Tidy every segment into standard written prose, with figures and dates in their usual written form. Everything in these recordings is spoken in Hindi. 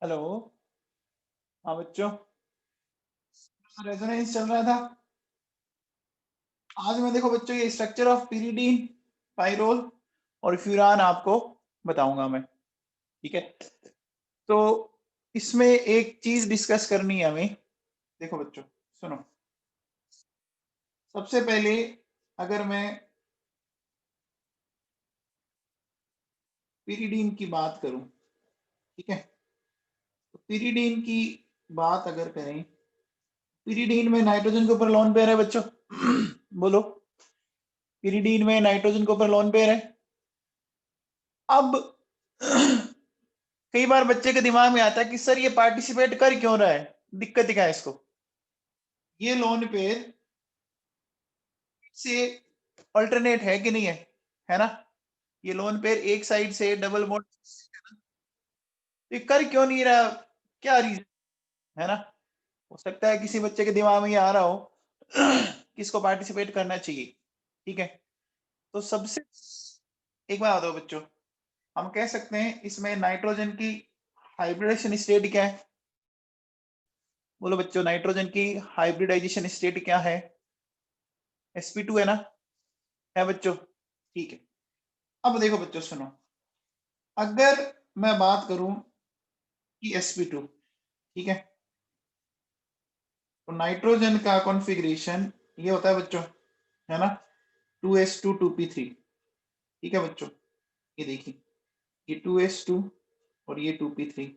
हेलो। हाँ बच्चों, रेजोनेंस चल रहा था। आज मैं देखो बच्चों ये स्ट्रक्चर ऑफ पिरिडीन, पाइरोल और फ्यूरान आपको बताऊंगा मैं। ठीक है, तो इसमें एक चीज डिस्कस करनी है हमें। देखो बच्चों सुनो, सबसे पहले अगर मैं पिरिडीन की बात करूं, ठीक है, तो पिरिडीन की बात अगर करें, पिरिडीन में नाइट्रोजन के ऊपर लोन पेयर है बच्चों। बोलो, पिरिडीन में नाइट्रोजन के ऊपर लोन पेयर है। अब कई बार बच्चे के दिमाग में आता है कि सर ये पार्टिसिपेट कर क्यों रहा है, दिक्कत क्या है इसको। ये लोन पेयर से अल्टरनेट है कि नहीं है ना। ये लोन पेयर एक साइड से डबल बॉन्ड ये कर क्यों नहीं रहा, क्या रीजन है ना। हो सकता है किसी बच्चे के दिमाग में ये आ रहा हो कि इसको पार्टिसिपेट करना चाहिए। ठीक है, तो सबसे एक बात बताओ बच्चों, हम कह सकते हैं इसमें नाइट्रोजन की हाइब्रिडेशन स्टेट क्या है। बोलो बच्चों, नाइट्रोजन की हाइब्रिडाइजेशन स्टेट क्या है। sp2 है ना, है बच्चों। ठीक है, अब देखो बच्चों सुनो, अगर मैं बात करूं कि sp2, ठीक है, तो नाइट्रोजन का कॉन्फ़िगरेशन ये होता है बच्चों, है ना, 2s2 2p3। ठीक है बच्चों, ये देखिए, ये 2s2 और ये 2p3।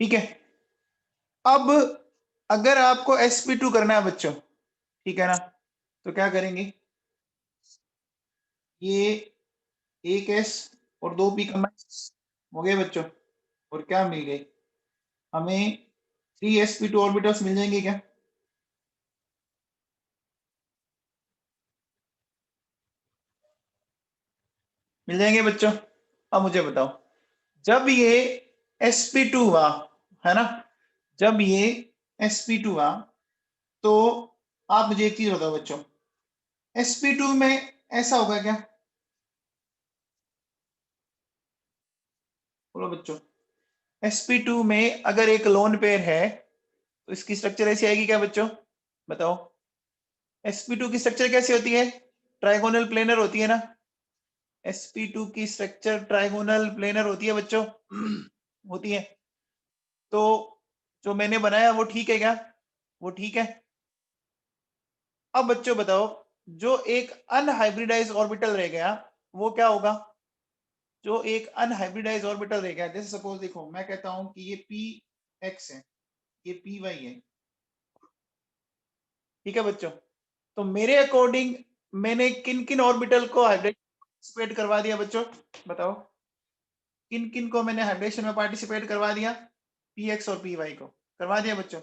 ठीक है, अब अगर आपको sp2 करना है बच्चों, ठीक है ना, तो क्या करेंगे, ये एक s और दो p कंबाइन हो गए बच्चों, और क्या मिल गए हमें, 3sp2 ऑर्बिटल्स मिल जाएंगे क्या। मिल जाएंगे बच्चों। अब मुझे बताओ, जब ये sp2 हुआ, है ना, जब ये sp2 हुआ, तो आप मुझे एक चीज बताओ बच्चों, sp2 में ऐसा होगा क्या। बोलो बच्चों, sp2 में अगर एक लोन पेयर है तो इसकी स्ट्रक्चर ऐसी आएगी क्या बच्चों, बताओ। sp2 की स्ट्रक्चर कैसी होती है, ट्राइगोनल प्लेनर होती है ना। sp2 की स्ट्रक्चर ट्राइगोनल प्लेनर होती है बच्चों। होती है, तो जो मैंने बनाया वो ठीक है क्या, वो ठीक है। अब बच्चों बताओ, जो एक अनहाइब्रिडाइज ऑर्बिटल रह गया वो क्या होगा। जो एक अनहाइब्रिडाइज ऑर्बिटल रह गया, जैसे सपोज देखो मैं कहता हूं कि ये पी एक्स है, ये पी वाई है। ठीक है बच्चों, तो मेरे अकॉर्डिंग मैंने किन किन ऑर्बिटल को हाइब्रिड करवा दिया बच्चों, बताओ। किन किन को मैंने हाइब्रिडेशन में पार्टिसिपेट करवा दिया, पी एक्स और पी वाई को करवा दिया बच्चों।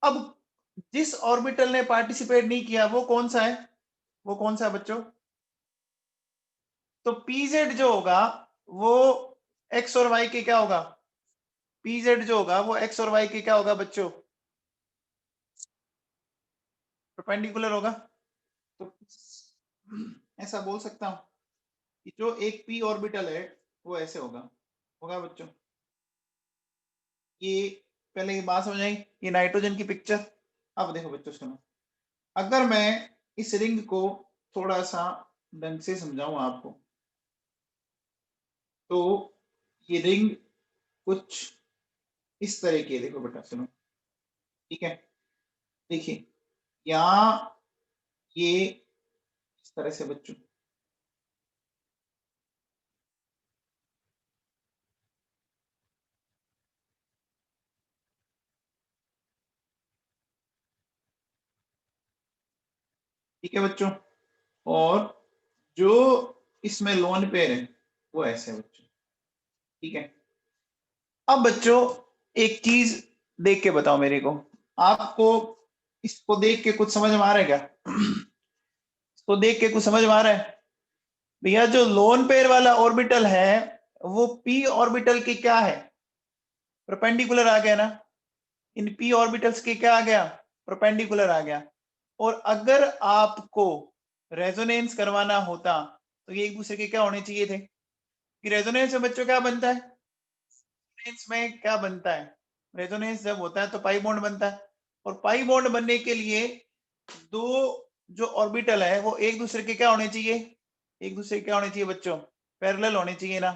अब जिस ऑर्बिटल ने पार्टिसिपेट नहीं किया वो कौन सा है, वो कौन सा है बच्चों। तो पीजेड जो होगा वो एक्स और वाई के क्या होगा, पीजेड जो होगा वो एक्स और वाई के क्या होगा बच्चों, परपेंडिकुलर होगा। तो ऐसा बोल सकता हूं कि जो एक पी ऑर्बिटल है वो ऐसे होगा, होगा बच्चों। ये पहले ये बात समझ आई, ये नाइट्रोजन की पिक्चर। अब देखो बच्चों सुनो, अगर मैं इस रिंग को थोड़ा सा ढंग से समझाऊं आपको, तो ये रिंग कुछ इस तरह की है। देखो बेटा सुनो, ठीक है, देखिए यहाँ ये इस तरह से बच्चों, ठीक है बच्चों, और जो इसमें लोन पेयर है वो ऐसे है बच्चों। ठीक है, अब बच्चों एक चीज देख के बताओ मेरे को, आपको इसको देख के कुछ समझ में आ रहा है क्या। इसको देख के कुछ समझ में आ रहा है भैया, जो लोन पेयर वाला ऑर्बिटल है वो पी ऑर्बिटल के क्या है, परपेंडिकुलर आ गया ना। इन पी ऑर्बिटल्स के क्या आ गया, परपेंडिकुलर आ गया। और अगर आपको रेजोनेंस करवाना होता तो ये एक दूसरे के क्या होने चाहिए थे। कि रेजोनेंस में बच्चों क्या बनता है, रेजोनेंस में क्या बनता है, रेजोनेंस जब होता है तो पाई बॉन्ड बनता है, और पाई बॉन्ड बनने के लिए दो जो ऑर्बिटल है वो एक दूसरे के क्या होने चाहिए, एक दूसरे के क्या होने चाहिए बच्चों, पैरेलल होने चाहिए ना।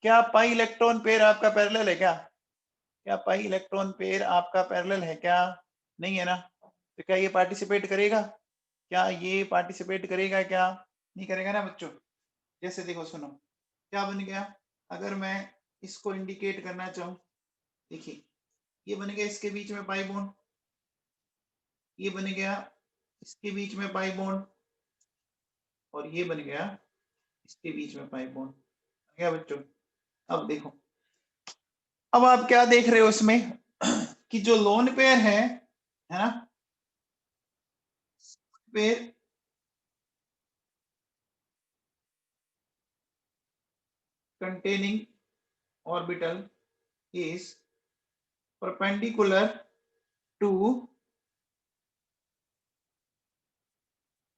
क्या पाई इलेक्ट्रॉन पेयर आपका पैरेलल है क्या, क्या पाई इलेक्ट्रॉन पेयर आपका पैरेलल है क्या, नहीं है ना। तो क्या ये पार्टिसिपेट करेगा, क्या ये पार्टिसिपेट करेगा, क्या नहीं करेगा ना बच्चों। जैसे देखो सुनो क्या बन गया, अगर मैं इसको इंडिकेट करना चाहूं, देखिए ये बन गया इसके बीच में पाई बॉन्ड, ये बन गया इसके बीच में पाई बॉन्ड, और ये बन गया इसके बीच में पाई बॉन्ड क्या बच्चों। अब देखो, अब आप क्या देख रहे हो इसमें कि जो लोन पेयर है ना, pair containing orbital is perpendicular to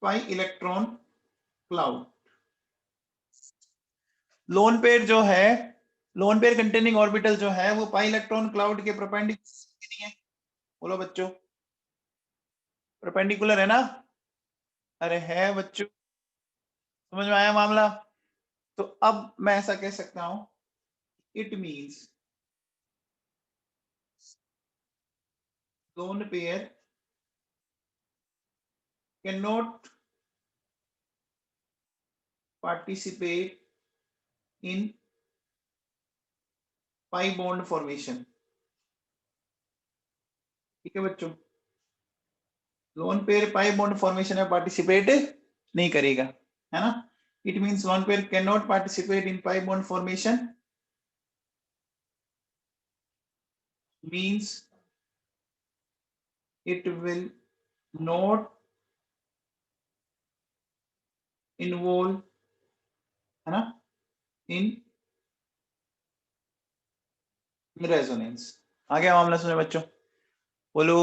pi electron cloud। Lone pair जो है, लोन पेयर कंटेनिंग ऑर्बिटल जो है वो पाई इलेक्ट्रॉन क्लाउड के परपेंडिकुलर नहीं है, बोलो बच्चों परपेंडिकुलर है ना, अरे है बच्चों, समझ में आया मामला। तो अब मैं ऐसा कह सकता हूं, it means lone pair can not participate in pi bond formation. ठीक है बच्चों, lone pair pi bond formation में पार्टिसिपेट नहीं करेगा, है ना। It means lone pair can not participate in pi bond formation means it will not involve, है ना, in resonance। आ गया मामला सुने बच्चों, बोलो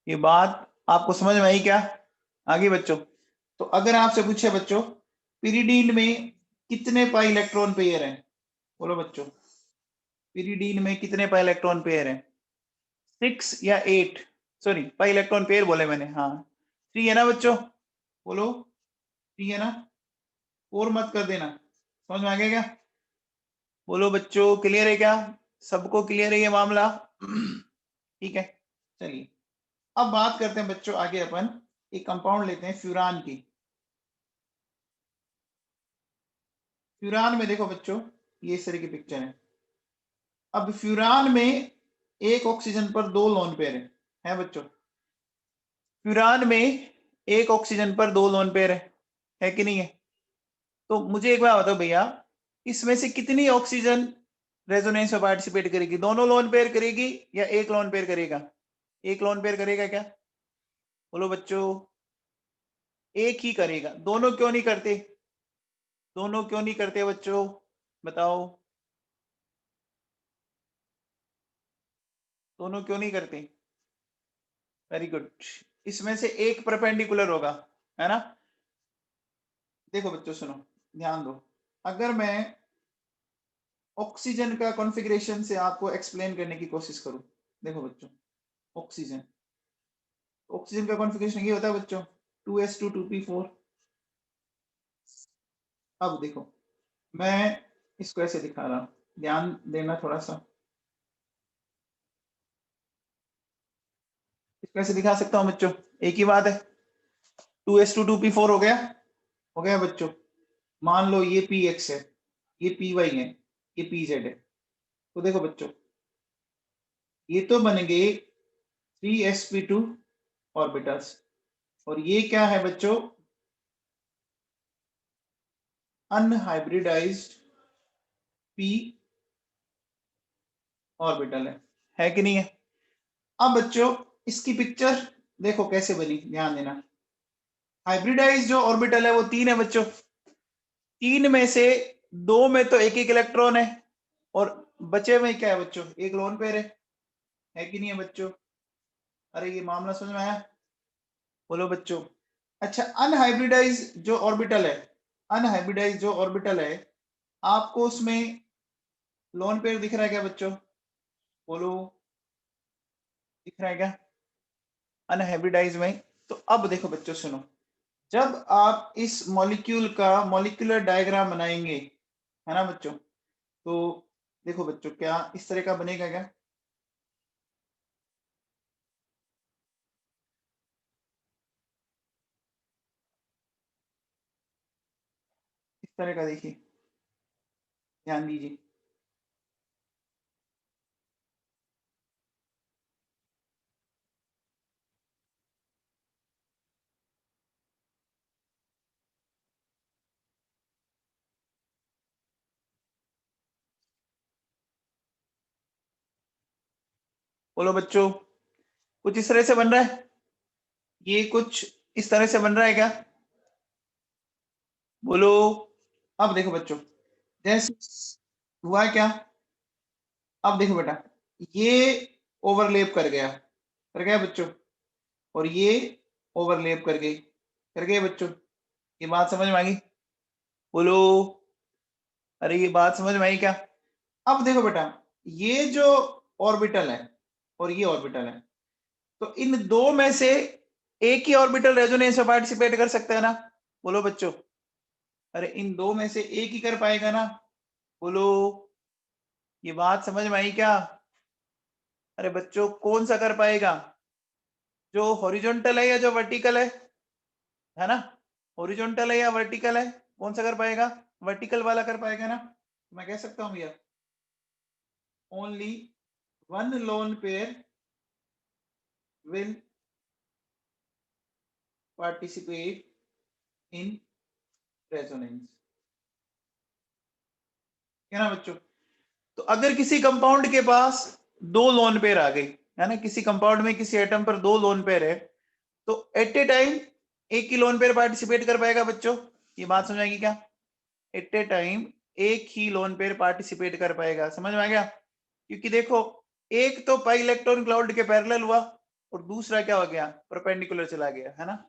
ये बात आपको समझ में आई क्या, आगे बच्चों। तो अगर आपसे पूछे बच्चों पिरिडीन में कितने पाई इलेक्ट्रॉन पेयर हैं, बोलो बच्चों पिरिडीन में कितने पाई इलेक्ट्रॉन पेयर हैं, 6 या 8, सॉरी पाई इलेक्ट्रॉन पेयर बोले मैंने, हाँ 3 है ना बच्चों, बोलो 3 है ना, 4 मत कर देना, समझ में आ गया क्या, बोलो बच्चों क्लियर है क्या, सबको क्लियर है ये मामला ठीक है। चलिए अब बात करते हैं बच्चों आगे, अपन एक कंपाउंड लेते हैं फ्यूरान की। फ्यूरान में देखो बच्चों ये इस तरह की पिक्चर है। अब फ्यूरान में एक ऑक्सीजन पर 2 लोन पेयर है बच्चों, फ्यूरान में एक ऑक्सीजन पर 2 लोन पेयर है कि नहीं है। तो मुझे एक बात बताओ भैया, इसमें से कितनी ऑक्सीजन रेजोनेंस में पार्टिसिपेट करेगी, दोनों लोन पेयर करेगी या एक लोन पेयर करेगा, एक लोन पेयर करेगा क्या, बोलो बच्चों एक ही करेगा, दोनों क्यों नहीं करते, दोनों क्यों नहीं करते बच्चों बताओ, दोनों क्यों नहीं करते, वेरी गुड, इसमें से एक परपेंडिकुलर होगा, है ना। देखो बच्चों सुनो ध्यान दो, अगर मैं ऑक्सीजन का कॉन्फ़िगरेशन से आपको एक्सप्लेन करने की कोशिश करूं, देखो बच्चों ऑक्सीजन, ऑक्सीजन का कॉन्फ़िगरेशन ये होता है बच्चों 2s2 2p4। अब देखो मैं इसको ऐसे दिखा रहा हूं, ध्यान देना थोड़ा सा, इसको ऐसे दिखा सकता हूं बच्चों, एक ही बात है 2s2 2p4 हो गया बच्चों। मान लो ये px है, ये py है, ये pz है, तो देखो बच्चों ये तो बन गए 3sp2 ऑर्बिटल्स, और ये क्या है बच्चों अनहाइब्रिडाइज्ड p ऑर्बिटल है कि नहीं है। अब बच्चों इसकी पिक्चर देखो कैसे बनी, ध्यान देना, हाइब्रिडाइज जो ऑर्बिटल है वो 3 है बच्चों, 3 में से 2 में तो एक एक इलेक्ट्रॉन है, और बचे में क्या है बच्चों एक लोन पेयर है कि नहीं है बच्चों, अरे ये मामला समझ में आया, बोलो बच्चों। अच्छा अनहाइब्रिडाइज जो ऑर्बिटल है, अनहाइब्रिडाइज जो ऑर्बिटल है, आपको उसमें लोन पेयर दिख रहा है क्या बच्चों? बोलो, दिख रहा है क्या अनहाइब्रिडाइज में? तो अब देखो बच्चों सुनो, जब आप इस मॉलिक्यूल का मॉलिक्यूलर डायग्राम बनाएंगे, है ना बच्चों, तो देखो बच्चों क्या इस तरह का बनेगा क्या? इस तरह का देखिए, ध्यान दीजिए। बोलो बच्चों, कुछ इस तरह से बन रहा है? ये कुछ इस तरह से बन रहा है क्या? बोलो। अब देखो बच्चों, जैसे हुआ क्या, अब देखो बेटा, ये ओवरलैप कर गया बच्चों, और ये ओवरलैप कर गए बच्चों। ये बात समझ में आ गई? बोलो, अरे ये बात समझ में आई क्या? अब देखो बेटा, ये जो ऑर्बिटल है और ये ऑर्बिटल है, तो इन दो में से एक ही ऑर्बिटल रेजोनेंस में पार्टिसिपेट कर सकता है ना? बोलो बच्चों, अरे इन दो में से एक ही कर पाएगा ना? बोलो, ये बात समझ में आई क्या? अरे बच्चों, कौन सा कर पाएगा, जो हॉरिजॉन्टल है या जो वर्टिकल है ना? हॉरिजॉन्टल है या वर्टिकल है, कौन सा कर पाएगा? वर्टिकल वाला कर पाएगा ना? मैं कह सकता हूं भैया, only one lone pair will participate in resonance, है ना बच्चों? तो अगर किसी कंपाउंड के पास दो लोन पेयर आ गई, है ना, किसी कंपाउंड में किसी एटम पर दो लोन पेयर है, तो एट ए टाइम एक ही लोन पेयर पार्टिसिपेट कर पाएगा बच्चों? ये बात समझ आएगी क्या? एट ए टाइम एक ही लोन पेयर पार्टिसिपेट कर पाएगा, समझ में आ गया? क्योंकि देखो, एक तो पाई इलेक्ट्रॉन क्लाउड के पैरेलल हुआ और दूसरा क्या हो गया, परपेंडिकुलर चला गया, है ना?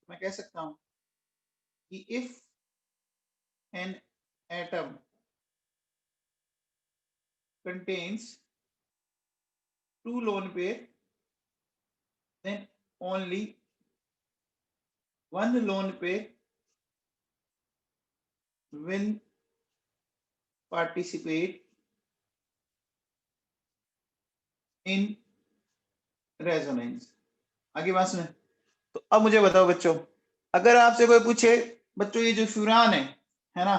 मैं कह सकता हूं कि if an atom contains two lone pair, then only one lone pair will participate in resonance। आगे बात सुने। तो अब मुझे बताओ बच्चों, अगर आपसे कोई पूछे बच्चों ये जो फ्यूरान है ना,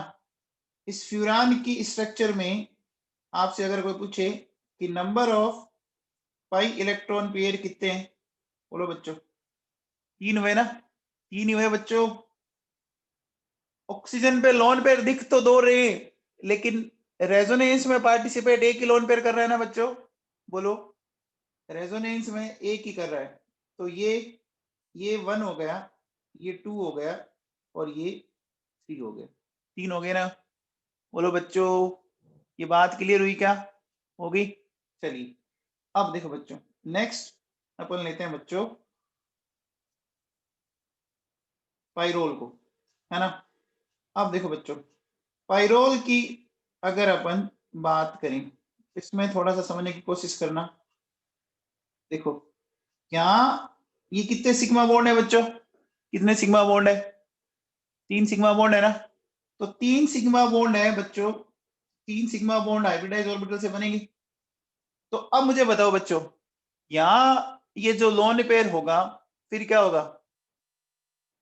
इस फ्यूरान की स्ट्रक्चर में आपसे अगर कोई पूछे कि number of pi electron pair कितने हैं, बोलो बच्चों। तीन हुए ना? तीन ही हुए बच्चों। ऑक्सीजन पे लोन पेयर दिख तो दो रहे, लेकिन रेजोनेंस में पार्टिसिपेट एक ही लोन पेयर कर रहा है ना बच्चों? बोलो, रेजोनेंस में एक ही कर रहा है। तो ये वन हो गया, ये टू हो गया, और ये थ्री हो गया। तीन हो गए ना? बोलो बच्चों, ये बात क्लियर हुई क्या? हो गई? चलिए, अब देखो बच्चों, नेक्स्ट अपन लेते हैं बच्चों पाइरोल को, है ना? अब देखो बच्चों, पाइरोल की अगर अपन बात करें, इसमें थोड़ा सा समझने की कोशिश करना। देखो, यहाँ ये कितने सिग्मा बॉन्ड है बच्चों? कितने सिग्मा बॉन्ड है? तीन सिग्मा बॉन्ड है ना? तो तीन सिग्मा बॉन्ड है बच्चों, तीन सिग्मा बॉन्ड हाइब्रिडाइज ऑर्बिटल से बनेंगे। तो अब मुझे बताओ बच्चों, यहाँ ये जो लोन पेयर होगा, फिर क्या होगा,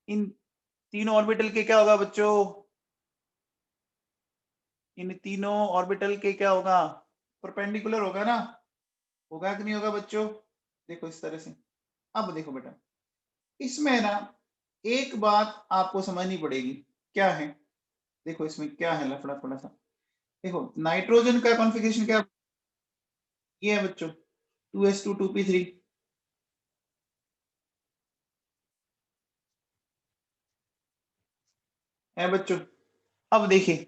इन तीनों ऑर्बिटल के क्या होगा बच्चों? इन तीनों ऑर्बिटल के क्या होगा? परपेंडिकुलर होगा ना? होगा कि नहीं होगा बच्चों? देखो इस तरह से। अब देखो बेटा, इसमें ना एक बात आपको समझनी पड़ेगी, क्या है? देखो इसमें क्या है लफड़ा थोड़ा सा। देखो नाइट्रोजन का कॉन्फ़िगरेशन क्या ये है बच्चों, 2s2 2p3, है बच्चों। अब देखिए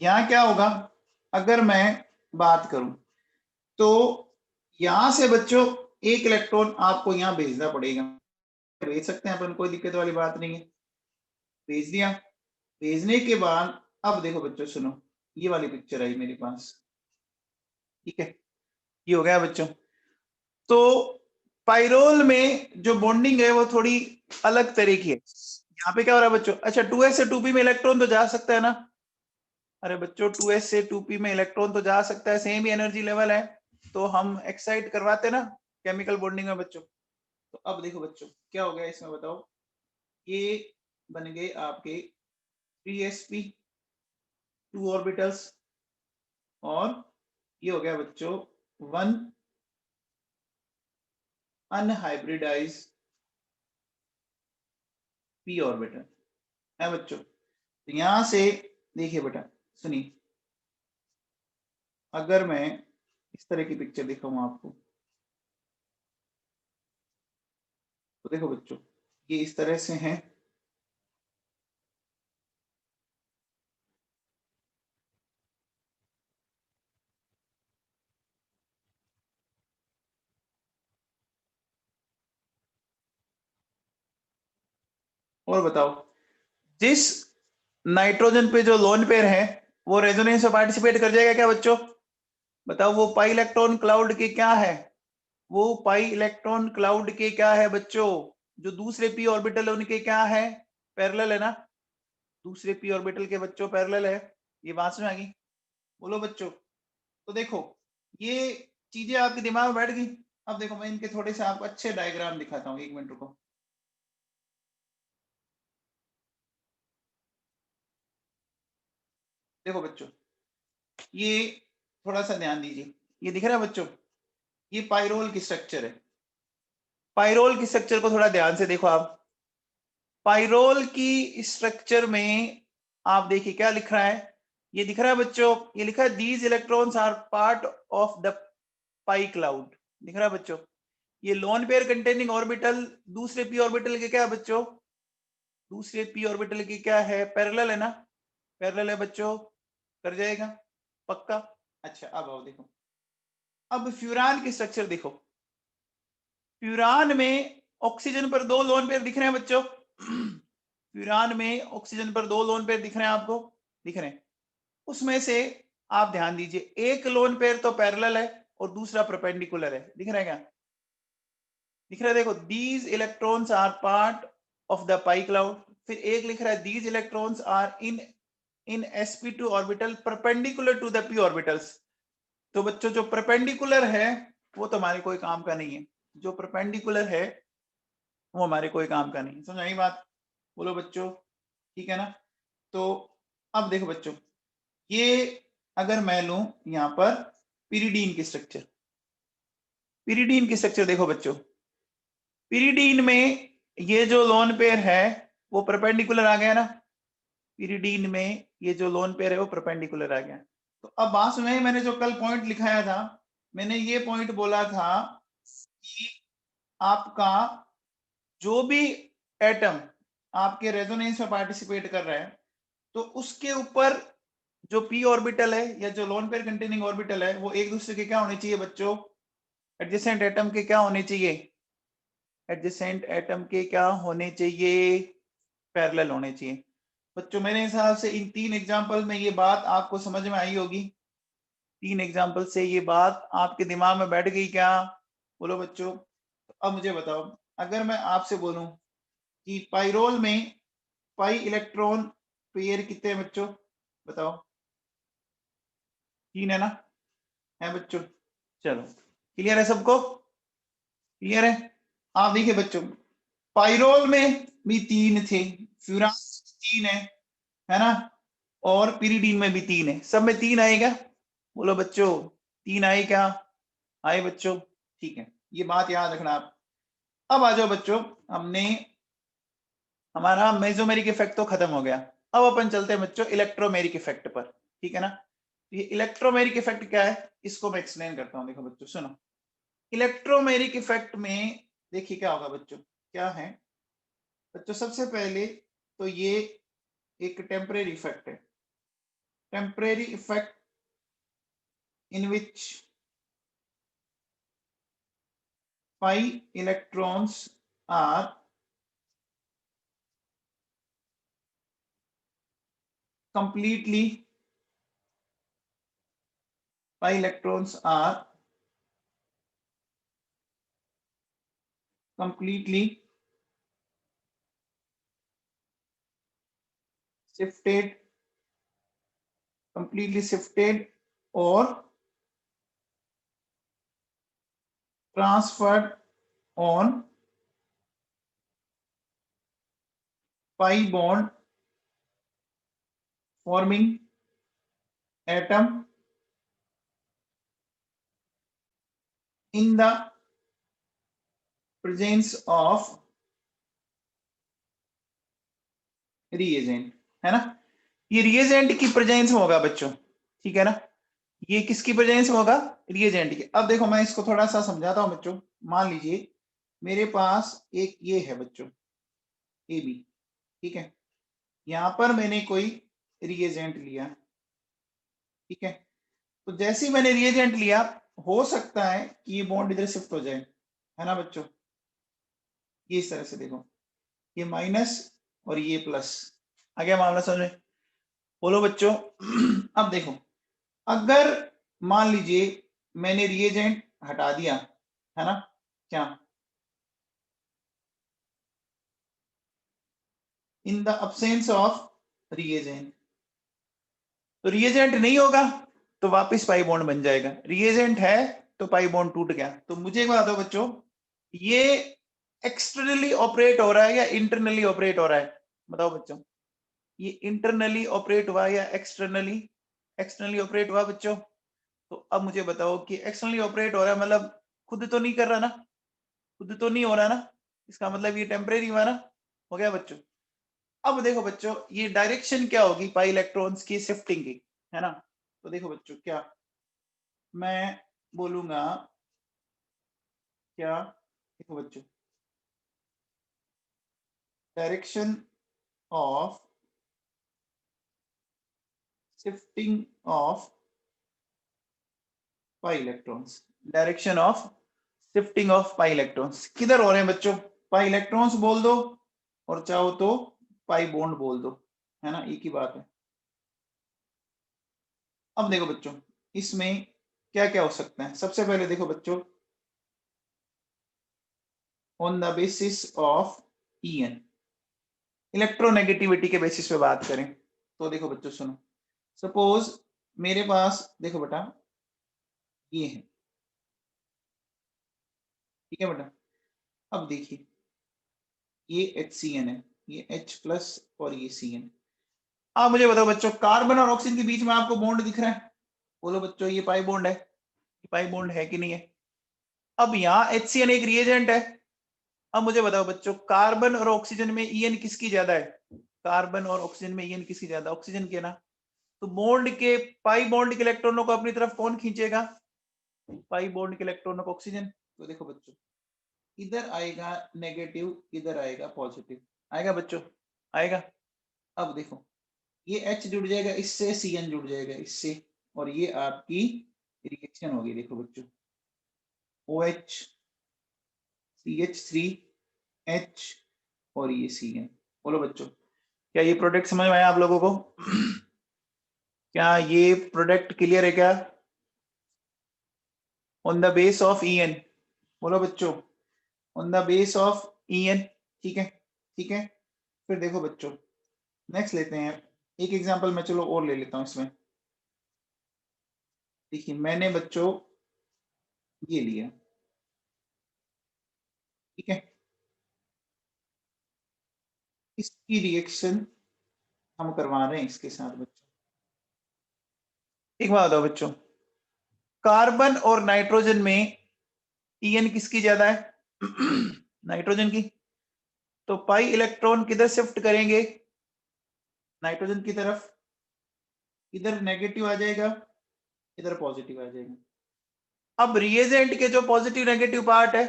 यहाँ क्या होगा, अगर मैं बात करूं, तो यहां से बच्चों एक इलेक्ट्रॉन आपको यहाँ भेजना पड़ेगा। भेज सकते हैं अपन, कोई दिक्कत वाली बात नहीं है। भेज दिया। भेजने के बाद अब देखो बच्चों सुनो, ये वाली पिक्चर आई मेरे पास, ठीक है, ये हो गया बच्चों। तो पाइरोल में जो बॉन्डिंग है वो थोड़ी अलग तरह की है। यहाँ पे क्या हो रहा है बच्चों, अच्छा 2s से 2p में इलेक्ट्रॉन तो जा सकता है ना, अरे बच्चों 2s से 2p में इलेक्ट्रॉन तो जा सकता है, सेम ही एनर्जी लेवल है, तो हम एक्साइट करवाते ना केमिकल बॉन्डिंग में बच्चों। तो अब देखो बच्चों क्या हो गया इसमें बताओ, ये बन गए आपके 3sp 2 ऑर्बिटल्स, और ये हो गया बच्चों 1 अनहाइब्रिडाइज्ड p ऑर्बिटल है बच्चों। तो यहां से देखिए बेटा सुनिए, अगर मैं इस तरह की पिक्चर दिखाऊं आपको, तो देखो बच्चों ये इस तरह से है, और बताओ जिस नाइट्रोजन पे जो लोन पेयर है वो रेजोनेंस में पार्टिसिपेट कर जाएगा क्या बच्चों, बताओ वो पाई इलेक्ट्रॉन क्लाउड के क्या है, वो पाई इलेक्ट्रॉन क्लाउड के क्या है बच्चों, जो दूसरे पी ऑर्बिटल है उनके क्या है, पैरेलल है ना, दूसरे पी ऑर्बिटल के बच्चों पैरेलल है, ये बात समझ आ गई, बोलो बच्चों। तो देखो ये चीजें आपके दिमाग में बैठ गई। अब देखो मैं इनके थोड़े से आपको अच्छे डायग्राम दिखाता हूँ, 1 मिनट रुको। देखो बच्चों ये थोड़ा सा ध्यान दीजिए, ये दिख रहा है बच्चों, ये पाइरोल की स्ट्रक्चर है, पाइरोल की स्ट्रक्चर को थोड़ा ध्यान से देखो आप, पाइरोल की स्ट्रक्चर में आप देखिए क्या लिख रहा है, ये दिख रहा है बच्चों, ये लिखा है these electrons are part of the pi cloud, दिख रहा है बच्चों, ये लोन पेयर कंटेनिंग ऑर्बिटल दूसरे पी ऑर्बिटल के क्या है बच्चों, दूसरे पी ऑर्बिटल की क्या है, पैरेलल है ना, पैरेलल है बच्चों, कर जाएगा पक्का। अच्छा अब आओ देखो, अब फ्यूरान की स्ट्रक्चर देखो, फ्यूरान में ऑक्सीजन पर 2 लोन पेयर दिख रहे हैं बच्चों, फ्यूरान में ऑक्सीजन पर 2 लोन पेयर दिख रहे हैं आपको, दिख रहे हैं, उसमें से आप ध्यान दीजिए एक लोन पेयर तो पैरेलल है और दूसरा परपेंडिकुलर है, दिख रहा है क्या, दिख रहा है, देखो these electrons are part of the pi cloud, फिर एक लिख रहा है these electrons are in sp2 orbital perpendicular to the p orbitals. तो बच्चों जो परपेंडिकुलर है वो तो हमारे कोई काम का नहीं है, जो परपेंडिकुलर है वो हमारे कोई काम का नहीं, समझ आई बात, बोलो बच्चों, ठीक है ना। तो अब देखो बच्चों ये अगर मैं लूं यहां पर पिरिडीन की स्ट्रक्चर, पिरिडीन की स्ट्रक्चर देखो बच्चों, पिरिडीन में ये जो लोन पेयर है वो परपेंडिकुलर आ गया ना, पिरिडीन में ये जो लोन पेयर है वो परपेंडिकुलर आ गया। तो अब बात सुनिए, मैंने जो कल पॉइंट लिखाया था, मैंने ये पॉइंट बोला था कि आपका जो भी एटम आपके रेजोनेंस में पार्टिसिपेट कर रहा है तो उसके ऊपर जो p ऑर्बिटल है या जो लोन पेयर कंटेनिंग ऑर्बिटल है वो एक दूसरे के क्या होने चाहिए बच्चों, एडजेसेंट एटम के क्या होने चाहिए, एडजेसेंट एटम के क्या होने चाहिए, पैरेलल होने चाहिए। बच्चों मेरे हिसाब से इन 3 एग्जांपल में ये बात आपको समझ में आई होगी, 3 एग्जांपल से ये बात आपके दिमाग में बैठ गई क्या, बोलो बच्चों। तो अब मुझे बताओ अगर मैं आपसे बोलूं कि पाइरोल में पाई इलेक्ट्रॉन पेयर कितने हैं बच्चों, बताओ, 3 है ना, है बच्चों, चलो क्लियर है सबको, क्लियर है। आप देखिए बच्चों पाइरोल में भी 3 थे, फ्यूरान 3 है ना, और पिरिडीन में भी 3 है, सब में 3 आएगा, बोलो बच्चों 3 आए क्या, आए बच्चों, ठीक है, ये बात याद रखना आप। अब आ जाओ बच्चों, हमने हमारा मेसोमेरिक इफेक्ट तो खत्म हो गया, अब अपन चलते हैं बच्चों इलेक्ट्रोमेरिक इफेक्ट पर, ठीक है ना। ये इलेक्ट्रोमेरिक इफेक्ट क्या है इसको मैं एक्सप्लेन करता हूं, देखो बच्चों सुनो, इलेक्ट्रोमेरिक इफेक्ट में देखिए क्या होगा बच्चों, क्या है बच्चों, सबसे पहले तो ये एक टेम्परेरी इफेक्ट है, temporary effect in which pi electrons are completely pi electrons are completely shifted or transferred on pi bond forming atom in the presence of reagent, है ना। ये रिएजेंट की प्रेजेंस में होगा बच्चों, ठीक है ना। ये किसकी प्रेजेंस में होगा? रिएजेंट की। अब देखो मैं इसको थोड़ा सा समझाता हूं बच्चों। मान लीजिए मेरे पास एक ये है बच्चों ए बी, ठीक है। यहां पर मैंने कोई रिएजेंट लिया, ठीक है। तो जैसे ही मैंने रिएजेंट लिया, हो सकता है कि ये बॉन्ड इधर शिफ्ट हो जाए, है ना बच्चों। ये इस तरह से देखो, ये माइनस और ये प्लस। आ गया मामला समझ में? बोलो बच्चों। अब देखो, अगर मान लीजिए मैंने रिएजेंट हटा दिया, है ना, क्या in the absence of reagent, तो रिएजेंट नहीं होगा तो वापस पाई बॉन्ड बन जाएगा। रिएजेंट है तो पाई बॉन्ड टूट गया। तो मुझे एक बात बताओ बच्चों, ये एक्सटर्नली ऑपरेट हो रहा है या इंटरनली ऑपरेट हो रहा है? बताओ बच्चों, ये इंटरनली ऑपरेट हुआ या एक्सटर्नली? एक्सटर्नली ऑपरेट हुआ बच्चों। तो अब मुझे बताओ कि एक्सटर्नली ऑपरेट हो रहा है मतलब खुद तो नहीं कर रहा ना, खुद तो नहीं हो रहा ना, इसका मतलब ये टेम्परेरी हुआ ना। हो गया बच्चों। अब देखो बच्चों, ये डायरेक्शन क्या होगी पाई इलेक्ट्रॉन्स की शिफ्टिंग की, है ना। तो देखो बच्चों, क्या मैं बोलूंगा, क्या देखो बच्चों, direction of shifting of pi electrons, direction of shifting of pi electrons किधर हो रहे हैं बच्चों? पाई इलेक्ट्रॉन्स बोल दो और चाहो तो पाई बॉन्ड बोल दो, है ना, एक ही बात है। अब देखो बच्चों, इसमें क्या क्या हो सकता है। सबसे पहले देखो बच्चों, on the basis of EN, electronegativity के बेसिस पे बात करें तो देखो बच्चों सुनो, सपोज मेरे पास देखो बेटा ये है, ठीक है बेटा। अब देखिए ये HCN है, ये H प्लस और ये CN। आप मुझे बताओ बच्चों, कार्बन और ऑक्सीजन के बीच में आपको बॉन्ड दिख रहा है? बोलो बच्चों, ये पाई बॉन्ड है, ये पाई बॉन्ड है कि नहीं है? अब यहाँ HCN एक रिएजेंट है। अब मुझे बताओ बच्चों, कार्बन और ऑक्सीजन में ईएन किसकी ज्यादा है? कार्बन और ऑक्सीजन में ईएन किसकी ज्यादा? ऑक्सीजन की है ना। तो बॉन्ड के पाई बॉन्ड के इलेक्ट्रॉनों को अपनी तरफ कौन खींचेगा? पाई बॉन्ड के इलेक्ट्रॉनों को ऑक्सीजन। तो देखो बच्चों, इधर आएगा नेगेटिव, इधर आएगा पॉजिटिव, आएगा बच्चों, आएगा। अब देखो, ये H जुड़ जाएगा इससे, CN जुड़ जाएगा इससे, और ये आपकी रिएक्शन होगी। देखो बच्चों, OH CH3H और ये CN। बोलो बच्चों, क्या ये प्रोडक्ट समझ में आया आप लोगों को? क्या ये प्रोडक्ट क्लियर है क्या? On the base of EN, बोलो बच्चों, on the base of EN, ठीक है, ठीक है। फिर देखो बच्चों, नेक्स्ट लेते हैं एक एग्जांपल मैं, चलो और ले लेता हूं इसमें। देखिए मैंने बच्चों ये लिया, ठीक है, इसकी रिएक्शन हम करवा रहे हैं इसके साथ बच्चों। एक बात बताओ बच्चों, कार्बन और नाइट्रोजन में EN किसकी ज्यादा है? नाइट्रोजन की। तो पाई इलेक्ट्रॉन किधर शिफ्ट करेंगे? नाइट्रोजन की तरफ। इधर नेगेटिव आ जाएगा, इधर पॉजिटिव आ जाएगा। अब रिएजेंट के जो पॉजिटिव नेगेटिव पार्ट है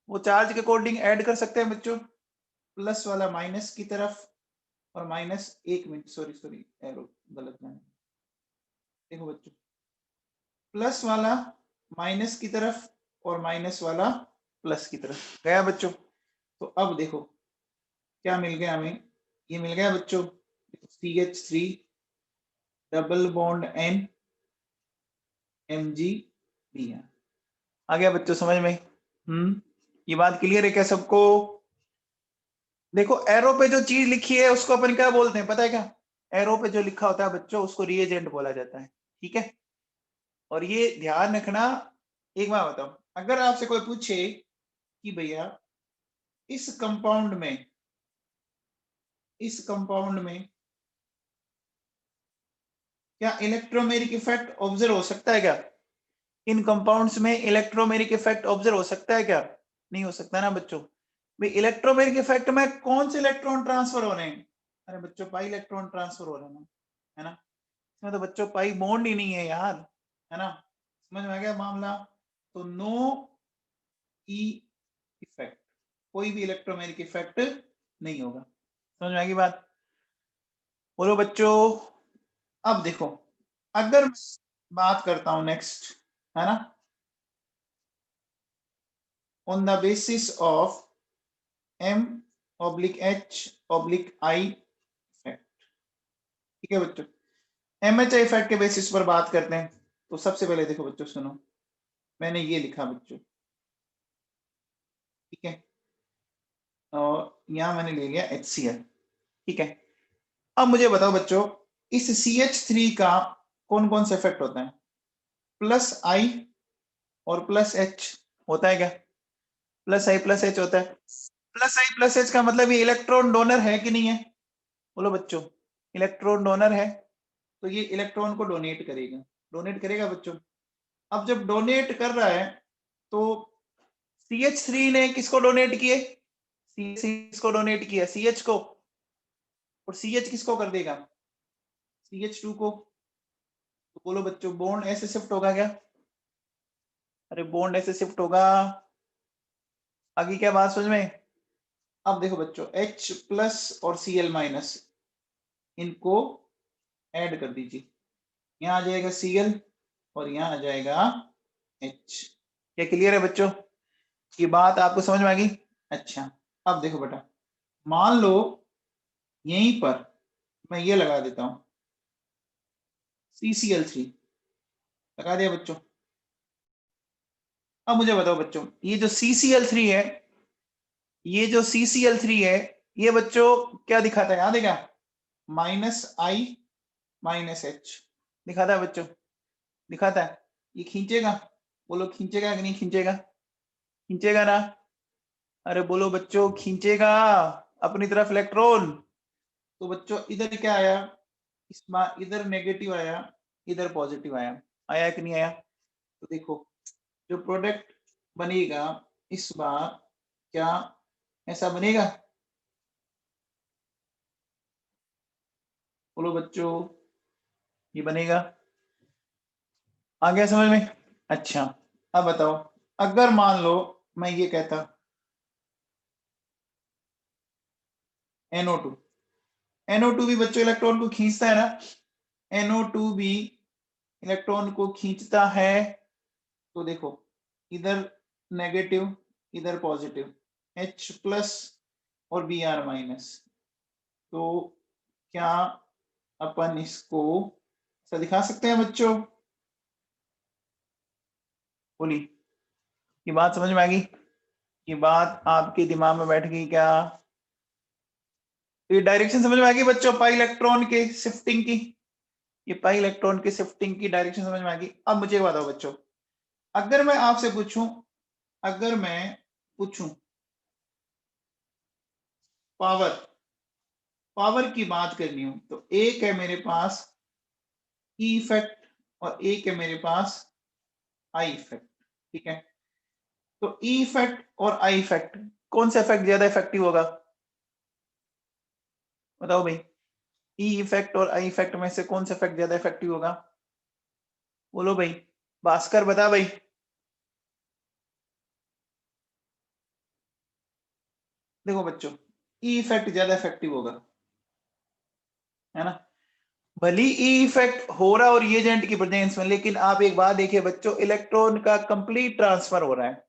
वो चार्ज के अकॉर्डिंग ऐड कर सकते हैं बच्चों। प्लस वाला माइनस की तरफ, और माइनस, एक मिनट सॉरी सॉरी एरो गलत है। देखो बच्चों, प्लस वाला माइनस की तरफ और माइनस वाला प्लस की तरफ गया बच्चों। तो अब देखो क्या मिल गया हमें, ये मिल गया बच्चों CH3 double bond N MgBr। आ गया बच्चों समझ में? ये बात क्लियर है क्या सबको? देखो एरो पे जो चीज लिखी है उसको अपन क्या बोलते हैं पता है क्या? एरो पे जो लिखा होता है बच्चों उसको रिएजेंट बोला जाता है, ठीक है? और ये ध्यान रखना। एक बात बताओ, अगर आपसे कोई पूछे कि भैया इस कंपाउंड में क्या इलेक्ट्रोमेरिक इफेक्ट ऑब्जर्व हो सकता है क्या? इन कंपाउंड्स में इलेक्ट्रोमेरिक इफेक्ट ऑब्जर्व हो सकता है क्या? नहीं हो सकता ना बच्चों। भाई इलेक्ट्रोमेरिक इफेक्ट में कौन से इलेक्ट्रॉन ट्रांसफर हो रहे हैं? अरे बच्चों पाई इलेक्ट्रॉन ट्रांसफर हो रहे हैं, है ना? इसमें तो बच्चों पाई बॉन्ड ही नहीं है यार, है ना? समझ में आ गया मामला? तो नो ई इफेक्ट, कोई भी इलेक्ट्रोमेरिक इफेक्ट नहीं होगा। समझ में आ गई बात? बोलो बच्चों। अब देखो, अगर बात करता हूं नेक्स्ट, है ना, on the basis of M/H/I effect, ठीक है बच्चों? MHI इफेक्ट के बेसिस पर बात करते हैं। तो सबसे पहले देखो बच्चों सुनो, मैंने ये लिखा बच्चों, ठीक है, और यहां मैंने ले लिया HCl, ठीक है? अब मुझे बताओ बच्चों, इस CH3 का कौन कौन से इफेक्ट होता है? प्लस आई और प्लस एच होता है क्या? प्लस आई प्लस एच होता है। प्लस आई प्लस एच का मतलब ये इलेक्ट्रॉन डोनर है कि नहीं है? बोलो बच्चों, इलेक्ट्रॉन डोनर है, तो ये इलेक्ट्रॉन को डोनेट करेगा। डोनेट करेगा बच्चों। अब जब डोनेट कर रहा है तो CH3 ने किसको डोनेट किए? CH को डोनेट किया, CH को, और CH किसको कर देगा? CH2 को। तो बोलो बच्चों, बॉन्ड ऐसे शिफ्ट होगा क्या? अरे बॉन्ड ऐसे शिफ्ट होगा। आगे क्या बात समझ में? अब देखो बच्चों, H प्लस और Cl माइनस, इनको ऐड कर दीजिए। यहाँ आ जाएगा Cl और यहाँ आ जाएगा H। क्या क्लियर है बच्चों? ये बात आपको समझ में आ गई? अच्छा, अब देखो बेटा, मान लो यहीं पर मैं ये लगा देता हूं CCl3, लगा दिया बच्चों। अब मुझे बताओ बच्चों, ये जो CCl3 है, ये जो CCl3 है, ये बच्चों क्या दिखाता है? याद है क्या? -I -H दिखाता है बच्चों, दिखाता है। ये खींचेगा? बोलो खींचेगा कि नहीं खींचेगा? खींचेगा ना? अरे बोलो बच्चों, खींचेगा अपनी तरफ इलेक्ट्रॉन। तो बच्चों इधर क्या आया? इस बार इधर नेगेटिव आया, इधर पॉजिटिव आया। आया कि नहीं आया? तो देखो, जो प्रोडक्ट बनेगा इस बार, क्या ऐसा बनेगा? बोलो बच्चों, ये बनेगा। आ गया समझ में? अच्छा, अब बताओ, अगर मान लो मैं ये कहता NO2, NO2 भी बच्चों इलेक्ट्रॉन को खींचता है ना? NO2 भी इलेक्ट्रॉन को खींचता है। तो देखो, इधर नेगेटिव, इधर पॉजिटिव, H प्लस और Br माइनस। तो क्या अपन इसको ऐसा दिखा सकते हैं बच्चों? बोली, ये बात समझ में आ गई? ये बात आपके दिमाग में बैठ गई क्या? ये डायरेक्शन समझ में आ गई बच्चों, पाई इलेक्ट्रॉन के शिफ्टिंग की? ये पाई इलेक्ट्रॉन की शिफ्टिंग की डायरेक्शन समझ में आ गई? अब मुझे बताओ बच्चों, अगर मैं आपसे पूछूं, अगर मैं पूछूं पावर, पावर की बात करनी हो, तो एक है मेरे पास ई इफेक्ट और एक है मेरे पास आई इफेक्ट, ठीक है? तो ई इफेक्ट और आई इफेक्ट, कौन सा इफेक्ट ज्यादा इफेक्टिव होगा? बताओ भाई, ई इफेक्ट और आई इफेक्ट में से कौन सा इफेक्ट ज्यादा इफेक्टिव होगा? बोलो भाई, भास्कर बता भाई। देखो बच्चों, ई इफेक्ट ज्यादा इफेक्टिव होगा, है ना? भली ई इफेक्ट हो रहा और रिएजेंट की प्रेजेंस में, लेकिन आप एक बात देखिए बच्चों, इलेक्ट्रॉन का कंप्लीट ट्रांसफर हो रहा है।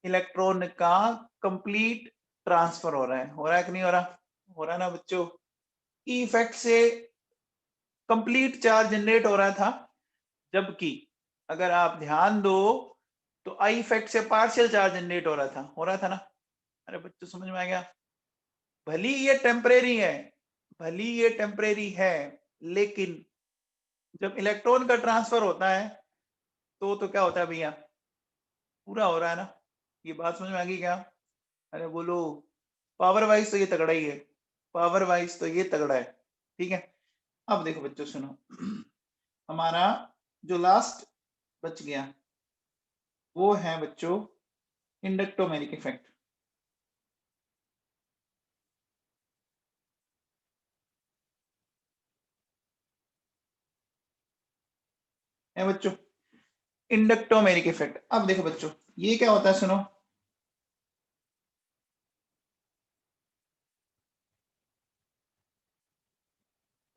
इलेक्ट्रॉन का कंप्लीट ट्रांसफर हो रहा है कि नहीं हो रहा? हो रहा है ना बच्चों? ई इफेक्ट से कंप्लीट चार्ज जनरेट हो रहा था, जबकि अगर आप ध्यान दो तो आई इफेक्ट से पार्शियल चार्ज जनरेट हो रहा था ना। अरे बच्चों समझ में आ गया? भली ये टेम्परेरी है, भली ये टेम्परेरी है, लेकिन जब इलेक्ट्रॉन का ट्रांसफर होता है तो क्या होता है भैया, पूरा हो रहा है ना। ये बात समझ में आ गई क्या? अरे बोलो, पावर वाइज तो ये तगड़ा ही है, पावर वाइज तो ये तगड़ा है। ठीक है, अब देखो बच्चों सुनो, हमारा जो लास्ट बच गया वो है बच्चों इंडक्टोमेरिक इफेक्ट। है बच्चों, इंडक्टोमेरिक इफेक्ट। अब देखो बच्चों ये क्या होता है, सुनो,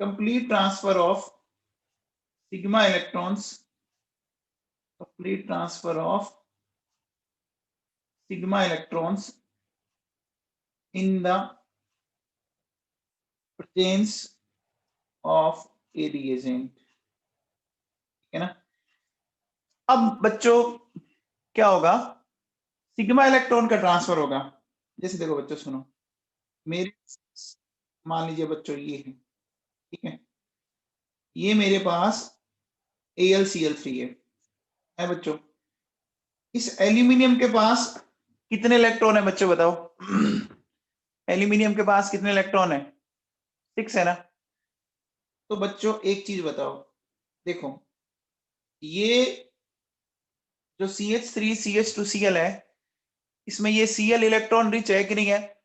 complete transfer of sigma electrons, complete transfer of sigma electrons in the presence of a reagent, है ना। अब बच्चों क्या होगा, सिग्मा इलेक्ट्रॉन का ट्रांसफर होगा। जैसे देखो बच्चों सुनो, मेरे मान लीजिए बच्चों ये है, ठीक है, ये मेरे पास AlCl3 है बच्चों। इस एल्यूमिनियम के पास कितने इलेक्ट्रॉन है बच्चों बताओ? एल्यूमिनियम के पास कितने इलेक्ट्रॉन है? 6 है ना। तो बच्चों एक चीज बताओ, देखो ये जो CH3CH2Cl है, इसमें ये Cl इलेक्ट्रॉन रिच है कि नहीं है?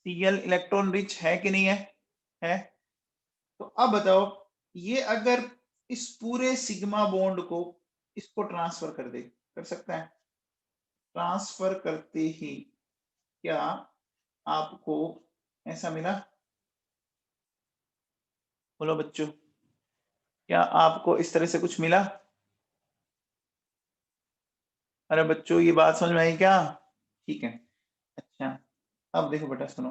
Cl इलेक्ट्रॉन रिच है कि नहीं है? है। तो अब बताओ, ये अगर इस पूरे सिग्मा बॉन्ड को इसको ट्रांसफर कर दे, कर सकता है? ट्रांसफर करते ही क्या आपको ऐसा मिला? बोलो बच्चों, क्या आपको इस तरह से कुछ मिला? अरे बच्चों ये बात समझ में आई क्या? ठीक है, अच्छा अब देखो बेटा सुनो,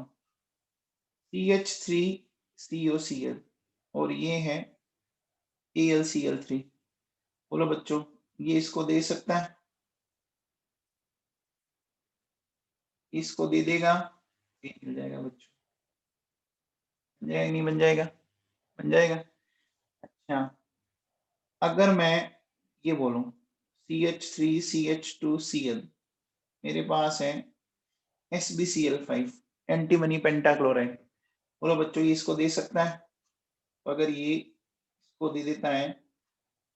CH3COCl और ये है AlCl3। बोलो बच्चों, ये इसको दे सकता है? इसको दे देगा, ये मिल जाएगा बच्चों, बन जाएगा नहीं बन जाएगा? बन जाएगा। अच्छा, अगर मैं ये बोलूं CH3CH2Cl, मेरे पास है SbCl5 एंटीमनी पेंटाक्लोराइड। बोलो बच्चों ये इसको दे सकता है? तो अगर ये इसको दे देता है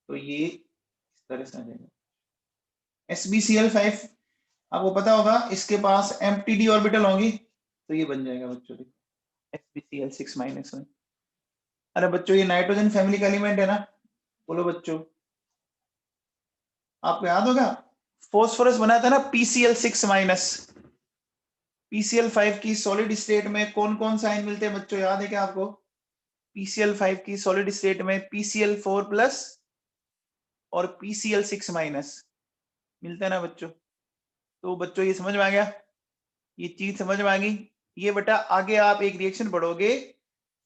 तो ये इस तरह से आ जाएगा। SbCl5 आपको पता होगा इसके पास एम्प्टी d ऑर्बिटल होंगी, तो ये बन जाएगा बच्चों देखो SbCl6-1। अरे बच्चों ये नाइट्रोजन फैमिली का एलिमेंट है ना। बोलो बच्चों, आपको याद होगा फॉस्फोरस बनाया था ना PCl6-। PCl5 की सॉलिड स्टेट में कौन कौन सा आयन मिलते हैं बच्चों, याद है क्या आपको? PCl5 की सॉलिड स्टेट में PCl4+ और PCl6- मिलता है ना बच्चों। तो बच्चों ये समझ में आ गया, ये चीज समझ में आ गई। ये बेटा आगे आप एक रिएक्शन पढ़ोगे,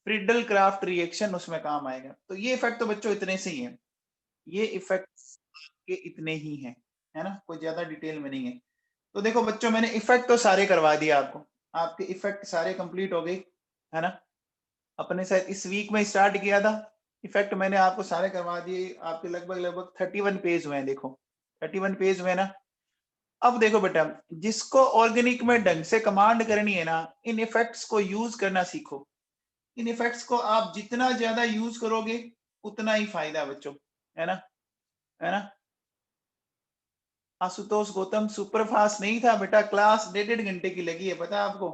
फ्रिडल क्राफ्ट रिएक्शन, उसमें काम आएगा। तो ये इफेक्ट तो बच्चों इतने से ही है, ये इफेक्ट के इतने ही हैं, है ना, कोई ज्यादा डिटेल में नहीं है। तो देखो बच्चों मैंने इफेक्ट तो सारे करवा दिए आपको, आपके इफेक्ट सारे कंप्लीट हो गए, है ना। अपने साथ इस वीक में स्टार्ट किया था, इफेक्ट मैंने आपको सारे करवा दिए। आपके लगभग लगभग 31 पेज हुए हैं, देखो 31 पेज हुए ना। अब देखो बेटा, जिसको ऑर्गेनिक में ढंग से कमांड करनी है ना, इन इफेक्ट्स को यूज करना सीखो। इन इफेक्ट्स को आप जितना ज्यादा यूज करोगे उतना ही फायदा है बच्चों, है ना, है ना। आशुतोष गौतम सुपरफास्ट नहीं था बेटा, क्लास 1.5 घंटे की लगी है, पता है आपको,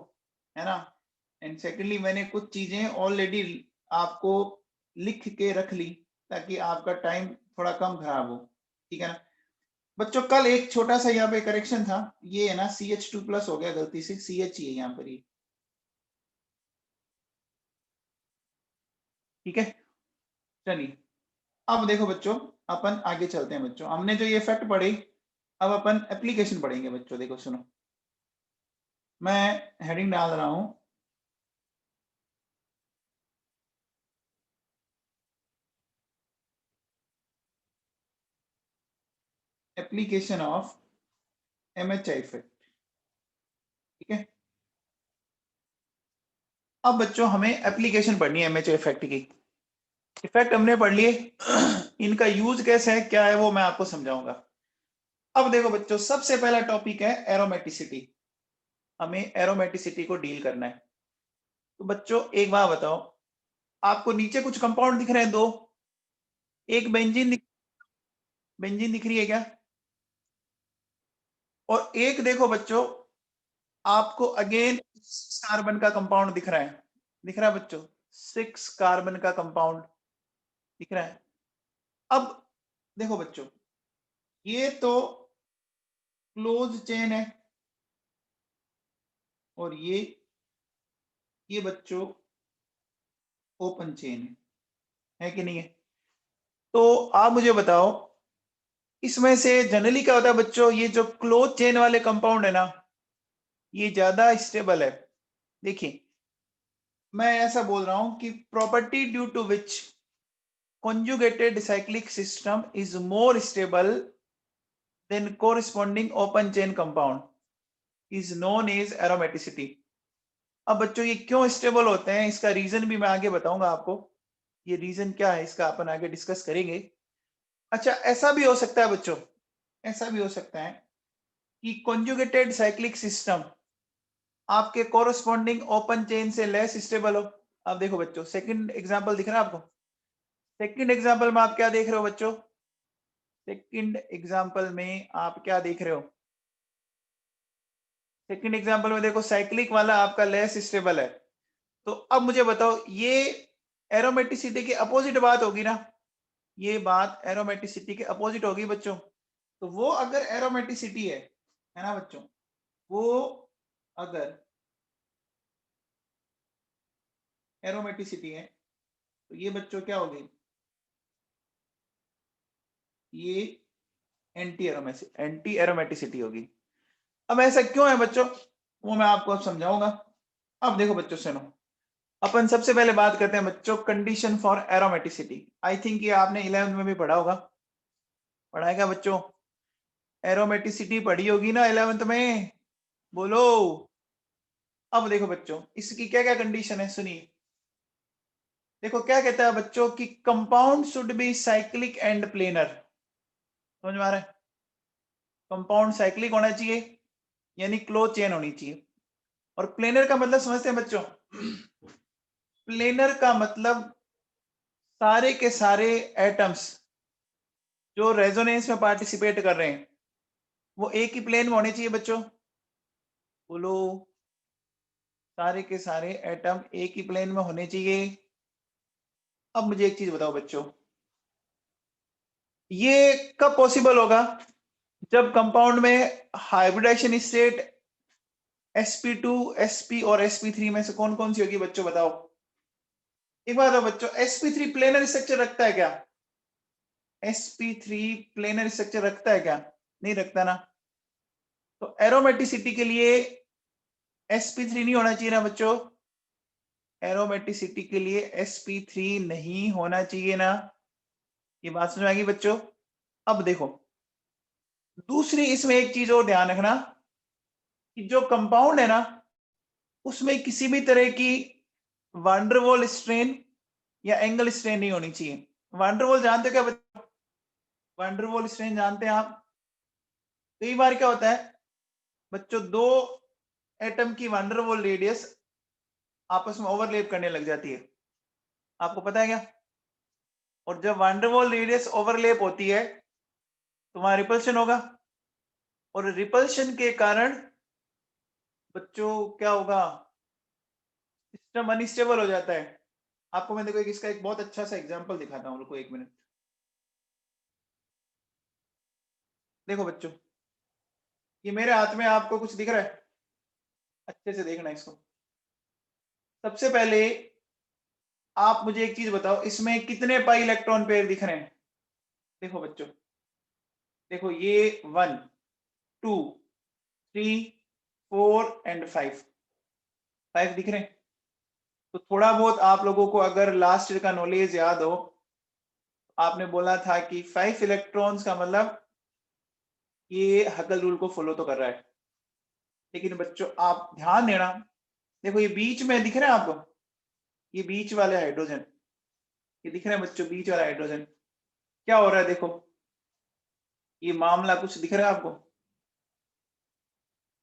है ना। एंड सेकेंडली मैंने कुछ चीजें ऑलरेडी आपको लिख के रख ली ताकि आपका टाइम थोड़ा कम खराब हो, ठीक है ना। बच्चों कल एक छोटा सा यहाँ पे करेक्शन था, ये है ना CH2+ हो गया गलती से, CH ही है यहाँ पर, ये ठीक है। चलिए अब देखो बच्चों, अपन आगे चलते हैं बच्चों। हमने जो ये इफेक्ट पढ़ी, अब अपन एप्लीकेशन पढ़ेंगे बच्चों। देखो सुनो, मैं हेडिंग डाल रहा हूं एप्लीकेशन ऑफ MHI इफेक्ट। ठीक है, अब बच्चों हमें एप्लीकेशन पढ़नी है MHI इफेक्ट की। इफेक्ट हमने पढ़ लिए, इनका यूज कैसे है, क्या है, वो मैं आपको समझाऊंगा। अब देखो बच्चों, सबसे पहला टॉपिक है एरोमेटिसिटी। हमें एरोमेटिसिटी को डील करना है। तो बच्चों एक बात बताओ, आपको नीचे कुछ कंपाउंड दिख रहे हैं, दो, एक बेंजीन दिख रही है क्या, और एक देखो बच्चों आपको अगेन 6 कार्बन का कंपाउंड दिख रहा है, बच्चों 6 कार्बन का कंपाउंड दिख रहा है। अब देखो बच्चों, ये तो क्लोज चेन है, और ये बच्चों ओपन चेन है कि नहीं है। तो आप मुझे बताओ, इसमें से जनरली क्या होता है बच्चों, ये जो क्लोज चेन वाले कंपाउंड है ना, ये ज्यादा स्टेबल है। देखिए मैं ऐसा बोल रहा हूं कि property due to which conjugated cyclic system is more stable than corresponding open chain compound is known as aromaticity। अब बच्चों ये क्यों स्टेबल होते हैं, इसका रीजन भी मैं आगे बताऊंगा आपको। ये रीजन क्या है इसका अपन आगे डिस्कस करेंगे। अच्छा, ऐसा भी हो सकता है बच्चों, ऐसा भी हो सकता है कि कॉन्जुगेटेड साइक्लिक सिस्टम आपके कोरस्पॉन्डिंग ओपन चेन से लेस स्टेबल हो। अब देखो बच्चों, सेकंड एग्जांपल दिख रहा है आपको। सेकंड एग्जांपल में आप क्या देख रहे हो बच्चों, सेकंड एग्जांपल में आप क्या देख रहे हो, सेकंड एग्जांपल में देखो साइक्लिक वाला आपका लेस स्टेबल है। तो अब मुझे बताओ, ये एरोमेटिसिटी के अपोजिट बात होगी ना, ये बात एरोमेटिसिटी के अपोजिट होगी बच्चों। तो वो अगर एरोमेटिसिटी है ना बच्चों, वो अगर एरोमेटिसिटी है तो ये बच्चों क्या होगी, ये एंटी एरोमेटिसिटी होगी। अब ऐसा क्यों है बच्चों, वो मैं आपको अब समझाऊंगा। अब देखो बच्चों सुनो, अपन सबसे पहले बात करते हैं बच्चों condition for aromaticity. I think ये आपने 11th में भी पढ़ा होगा, पढ़ाएगा बच्चों, एरोमेटिसिटी पढ़ी होगी ना 11th में, बोलो। अब देखो बच्चों, इसकी क्या क्या कंडीशन है सुनिए। देखो क्या कहता है बच्चों कि compound should be cyclic and planar. समझ में आ रहा है, कंपाउंड साइक्लिक होना चाहिए, यानी क्लोज चेन होनी चाहिए। और प्लेनर का मतलब समझते हैं बच्चों, प्लेनर का मतलब सारे के सारे एटम्स जो रेजोनेंस में पार्टिसिपेट कर रहे हैं वो एक ही प्लेन में होने चाहिए बच्चों, बोलो। सारे के सारे एटम एक ही प्लेन में होने चाहिए। अब मुझे एक चीज बताओ बच्चों, ये कब पॉसिबल होगा, जब कंपाउंड में हाइब्रिडेशन स्टेट sp2 sp और sp3 में से कौन कौन सी होगी बच्चों, बताओ एक बात। बच्चों sp3 प्लेनर स्ट्रक्चर रखता है क्या, sp3 प्लेनर स्ट्रक्चर रखता है क्या, नहीं रखता ना। तो एरोमेटिसिटी के लिए sp3 नहीं होना चाहिए ना बच्चों, एरोमेटिसिटी के लिए sp3 नहीं होना चाहिए ना, ये बात समझ आ गई बच्चों। अब देखो दूसरी इसमें एक चीज और ध्यान रखना कि जो कंपाउंड है ना उसमें किसी भी तरह की वांडरवॉल स्ट्रेन या एंगल स्ट्रेन नहीं होनी चाहिए। वांडरवॉल जानते हो क्या बच्चों, वांडरवॉल स्ट्रेन जानते हैं आप। कई बार क्या होता है बच्चों, दो एटम की वांडरवॉल रेडियस आपस में ओवरलैप करने लग जाती है, आपको पता है क्या। और जब वांडरवॉल रेडियस ओवरलैप होती है तो वहां रिपल्शन होगा, और रिपल्शन के कारण बच्चों क्या होगा, सिस्टम अनस्टेबल हो जाता है। आपको मैं देखो इसका एक बहुत अच्छा सा एग्जांपल दिखाता हूं, रुको एक मिनट। देखो बच्चों, ये मेरे हाथ में आपको कुछ दिख रहा है, अच्छे से देखना इसको। सबसे पहले आप मुझे एक चीज बताओ, इसमें कितने पाई इलेक्ट्रॉन पेयर दिख रहे हैं। देखो बच्चों, देखो ये 1 2 3 4 एंड 5 दिख रहे हैं। तो थोड़ा बहुत आप लोगों को अगर लास्ट ईयर का नॉलेज याद हो, आपने बोला था कि 5 इलेक्ट्रॉन्स का मतलब ये हकल रूल को फॉलो तो कर रहा है, लेकिन बच्चों आप ध्यान देना, देखो ये बीच में दिख रहा है आपको, ये बीच वाले हाइड्रोजन, ये दिख रहा है बच्चों बीच वाला हाइड्रोजन, क्या हो रहा है देखो, ये मामला कुछ दिख रहा है आपको?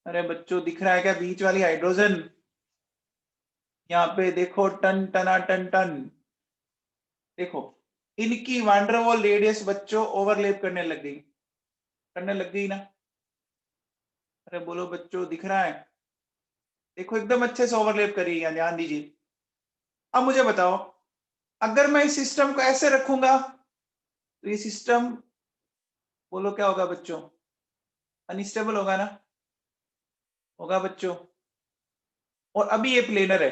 अरे बच्चों दिख रहा है क्या बीच वाली हाइड्रोजन? यहाँ पे देखो टन टना टन टन, देखो इनकी वांडरवॉल रेडियस बच्चों ओवरलैप करने लग गई ना? अरे बोलो बच्चों दिख रहा है? देखो एकदम अच्छे से ओवरलैप करी है, ध्यान दीजिए। अब मुझे बताओ, अगर मैं इस सिस्टम को ऐसे रखूंगा तो ये सिस्टम बोलो क्या होगा बच्चों? अनस्टेबल होगा ना? होगा बच्चों। और अभी ये प्लेनर है,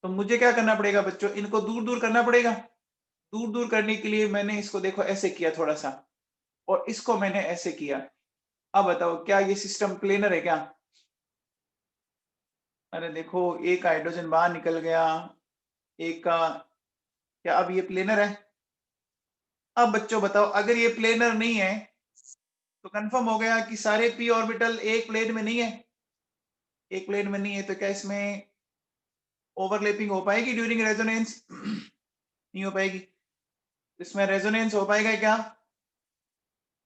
तो मुझे क्या करना पड़ेगा बच्चों? इनको दूर दूर करना पड़ेगा। दूर दूर करने के लिए मैंने इसको देखो ऐसे किया थोड़ा सा, और इसको मैंने ऐसे किया। अब बताओ क्या ये सिस्टम प्लेनर है क्या? अरे देखो एक हाइड्रोजन बाहर निकल गया, एक का, क्या अब ये प्लेनर है? अब बच्चों बताओ अगर ये प्लेनर नहीं है तो कंफर्म हो गया कि सारे पी ऑर्बिटल एक प्लेन में नहीं है। एक प्लेन में नहीं है तो क्या इसमें ओवरलैपिंग हो पाएगी ड्यूरिंग रेजोनेंस? नहीं हो पाएगी। इसमें रेजोनेंस हो पाएगा क्या?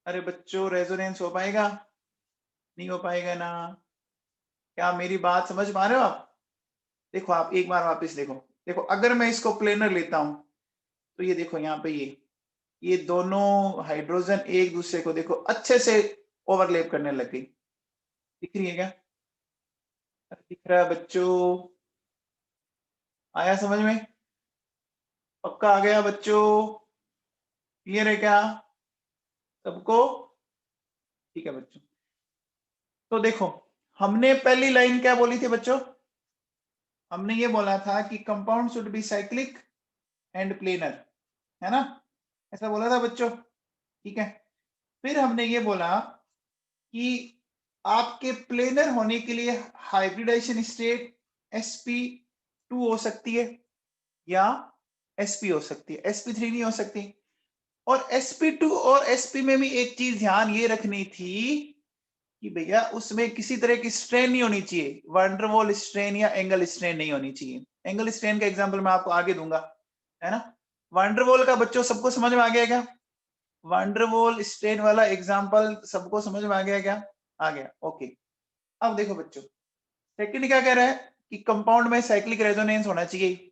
अरे बच्चों रेजोनेंस हो पाएगा? नहीं हो पाएगा ना? क्या मेरी बात समझ पा रहे हो आप? देखो आप एक बार वापस देखो, देखो अगर मैं इसको प्लेनर लेता हूं तो ये देखो यहाँ पे ये दोनों हाइड्रोजन एक दूसरे को देखो अच्छे से ओवरलैप करने लग गई। दिख रही है क्या? दिख रहा है बच्चों? आया समझ में? पक्का आ गया बच्चों? क्लियर है क्या सबको? ठीक है बच्चों, तो देखो हमने पहली लाइन क्या बोली थी बच्चों? हमने ये बोला था कि compound should be cyclic and planar, है ना? ऐसा बोला था बच्चों, ठीक है। फिर हमने ये बोला कि आपके प्लेनर होने के लिए हाइब्रिडाइजेशन स्टेट sp2 हो सकती है या sp हो सकती है, sp3 नहीं हो सकती। और sp2 और sp में भी एक चीज ध्यान ये रखनी थी कि भैया उसमें किसी तरह की स्ट्रेन नहीं होनी चाहिए, वंडरवॉल स्ट्रेन या एंगल स्ट्रेन नहीं होनी चाहिए। एंगल स्ट्रेन का एग्जांपल मैं आपको आगे दूंगा, है ना? वंडरवॉल का बच्चों सबको समझ में आ गया क्या? वंडरवॉल स्ट्रेन वाला एग्जांपल सबको समझ में आ गया क्या? आ गया, ओके। अब देखो बच्चों, सेकंड क्या कह रहा है कि कंपाउंड में साइक्लिक रेजोनेंस होना चाहिए।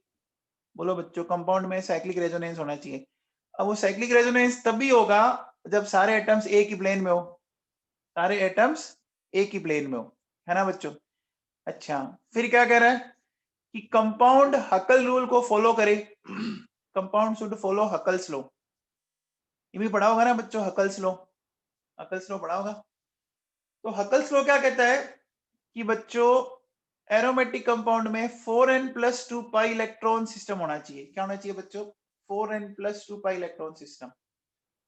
बोलो बच्चों कंपाउंड में साइक्लिक रेजोनेंस होना चाहिए। अब वो साइक्लिक रेजोनेंस तभी होगा जब सारे एटम्स एक ही प्लेन में हो, सारे एटम्स एक ही प्लेन में हो, है ना बच्चों? अच्छा, फिर क्या कह रहा है कि कंपाउंड हकल रूल को फॉलो करे। Compound should follow Huckel's law. ये भी पढ़ा होगा ना बच्चों, हकल्स लॉ? हकल्स लॉ पढ़ा होगा। तो हकल्स लॉ क्या कहता है कि बच्चों एरोमेटिक कंपाउंड में 4n+2 पाई इलेक्ट्रॉन सिस्टम होना चाहिए। क्या होना चाहिए बच्चों? 4n+2 pi electron system.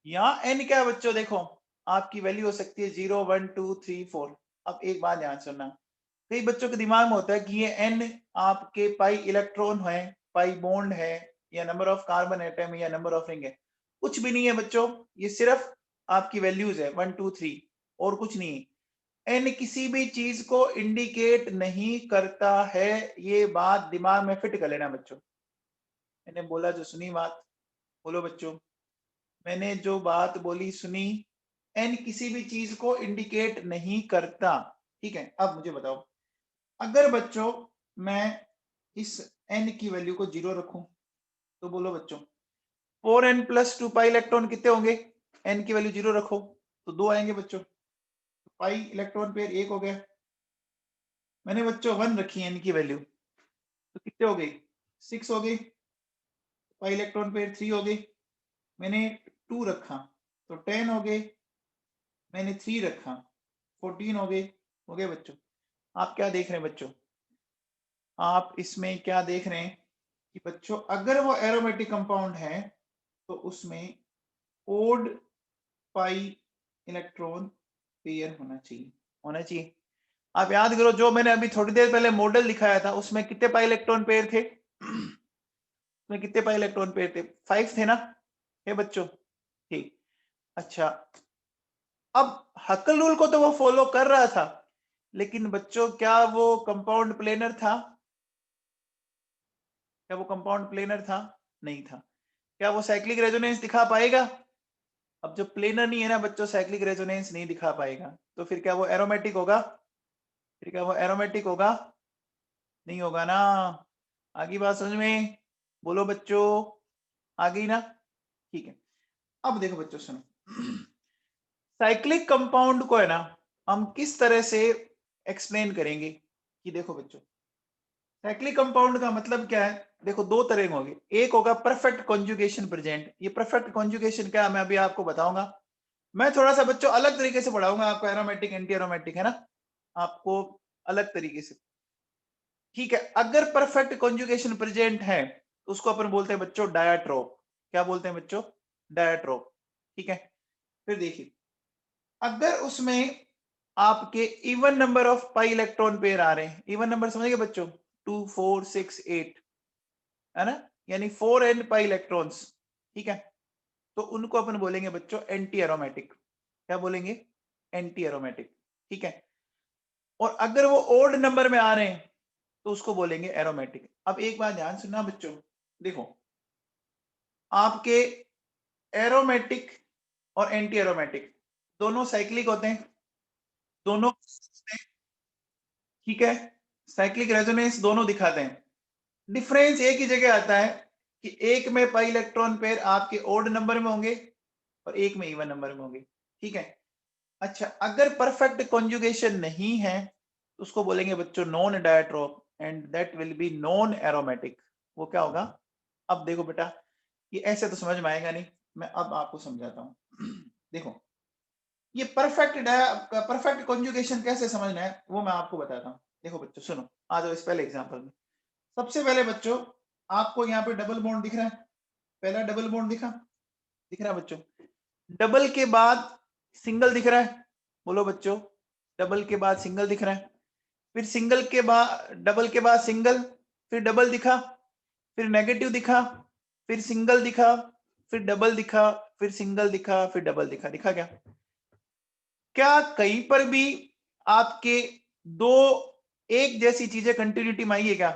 यहाँ n क्या है बच्चों? देखो आपकी वैल्यू हो सकती है 0, 1, 2, 3, 4। अब एक बात ध्यान सुनना, कई बच्चों के दिमाग में होता है कि ये n आपके पाई इलेक्ट्रॉन है, पाई बॉन्ड है, या नंबर ऑफ कार्बन एटम, या नंबर ऑफ रिंग है। कुछ भी नहीं है बच्चों, ये सिर्फ आपकी वैल्यूज है 1, 2, 3, और कुछ नहीं है। n किसी भी चीज को इंडिकेट नहीं करता है, ये बात दिमाग में फिट कर लेना बच्चों। मैंने बोला जो सुनी बात, बोलो बच्चों मैंने जो बात बोली सुनी? n किसी भी चीज को इंडिकेट नहीं करता, ठीक है। अब मुझे बताओ, अगर बच्चों मैं इस n की वैल्यू को 0 रखूं तो बोलो बच्चों 4n+2 पाई इलेक्ट्रॉन कितने होंगे? n की वैल्यू 0 रखो तो 2 आएंगे बच्चों, पाई इलेक्ट्रॉन पेयर 1 हो गया। मैंने बच्चों 1 रखी n की वैल्यू तो कितने हो गई? 6 हो गई। पाई इलेक्ट्रॉन पेयर 3 हो गई। मैंने 2 रखा तो 10 हो गए। मैंने 3 रखा 14 हो गए। हो गए बच्चों? आप क्या देख रहे हैं बच्चों? आप इसमें क्या देख रहे हैं कि बच्चों अगर वो एरोमेटिक कंपाउंड है तो उसमें ओड पाई इलेक्ट्रॉन पेयर होना चाहिए। आप याद करो जो मैंने अभी थोड़ी देर पहले मॉडल दिखाया था उसमें कितने पाई इलेक्ट्रॉन पेयर थे? उसमें कितने पाई इलेक्ट्रॉन पेयर थे? 5 थे ना? है बच्चों? ठीक। अच्छा, अब हकल रूल को तो वो फॉलो कर रहा था, लेकिन बच्चों क्या वो कंपाउंड प्लेनर था? क्या वो कंपाउंड प्लेनर था? नहीं था। क्या वो साइक्लिक रेजोनेंस दिखा पाएगा? अब जब प्लेनर नहीं है ना बच्चों, साइक्लिक रेजोनेंस नहीं दिखा पाएगा, तो फिर क्या वो एरोमेटिक होगा? फिर क्या वो एरोमेटिक होगा? नहीं होगा ना। आगे बात समझ में? बोलो बच्चों, आ गई ना? ठीक है। अब देखो बच्चों सुनो, साइक्लिक कंपाउंड को है ना हम किस तरह से एक्सप्लेन करेंगे कि देखो बच्चों, साइक्लिक कंपाउंड का मतलब क्या है? देखो दो तरह के होंगे, एक होगा परफेक्ट कॉन्जुगेशन प्रेजेंट। ये परफेक्ट कॉन्जुगेशन क्या है मैं अभी आपको बताऊंगा। मैं थोड़ा सा बच्चों अलग तरीके से पढ़ाऊंगा आपको, एरोमेटिक एंटी एरोमेटिक है ना, आपको अलग तरीके से। ठीक है, अगर परफेक्ट कॉन्जुगेशन प्रेजेंट है तो उसको अपन बोलते हैं बच्चों डायाट्रोप। क्या बोलते हैं बच्चों? डायाट्रोप। ठीक है, फिर देखिए, अगर उसमें आपके even number of pi electron pair आ रहे हैं, इवन नंबर समझिए बच्चों, 2 4 6 8 है ना, यानी 4 एन पाई इलेक्ट्रॉन्स। ठीक है, तो उनको अपन बोलेंगे बच्चों एंटी एरोमेटिक। क्या बोलेंगे? Anti aromatic. ठीक है, और अगर वो ओड नंबर में आ रहे हैं तो उसको बोलेंगे एरोमेटिक। अब एक बात ध्यान सुनना बच्चों, देखो आपके एरोमेटिक और एंटी एरोमेटिक दोनों साइक्लिक होते हैं, दोनों। ठीक है, साइक्लिक रेजोनेंस दोनों दिखाते हैं। डिफरेंस एक ही जगह आता है कि एक में पाई इलेक्ट्रॉन पेयर आपके ओड नंबर में होंगे और एक में इवन नंबर में होंगे। ठीक है, अच्छा अगर परफेक्ट कॉन्जुगेशन नहीं है तो उसको बोलेंगे बच्चों नॉन डायट्रोप and that will be non aromatic. वो क्या होगा? अब देखो बेटा, ये ऐसे तो समझ में आएगा नहीं, मैं अब आपको समझाता हूं। देखो, ये परफेक्ट कॉन्जुगेशन कैसे समझना है वो मैं आपको बताता हूँ। देखो बच्चों सुनो, आ जाओ इस पहले एग्जांपल में। सबसे पहले बच्चों, आपको यहाँ पे डबल बॉन्ड दिख रहा है, पहला डबल बॉन्ड दिख रहा है बच्चों। डबल के बाद सिंगल दिख रहा है, बोलो बच्चों, डबल के बाद सिंगल दिख रहा है। फिर सिंगल के बाद डबल के बाद सिंगल, फिर डबल दिखा, फिर नेगेटिव दिखा, फिर सिंगल दिखा, फिर डबल दिखा, फिर सिंगल दिखा, फिर डबल दिखा। दिखा क्या? क्या कहीं पर भी आपके दो एक जैसी चीजें कंटिन्यूटी में आई है क्या?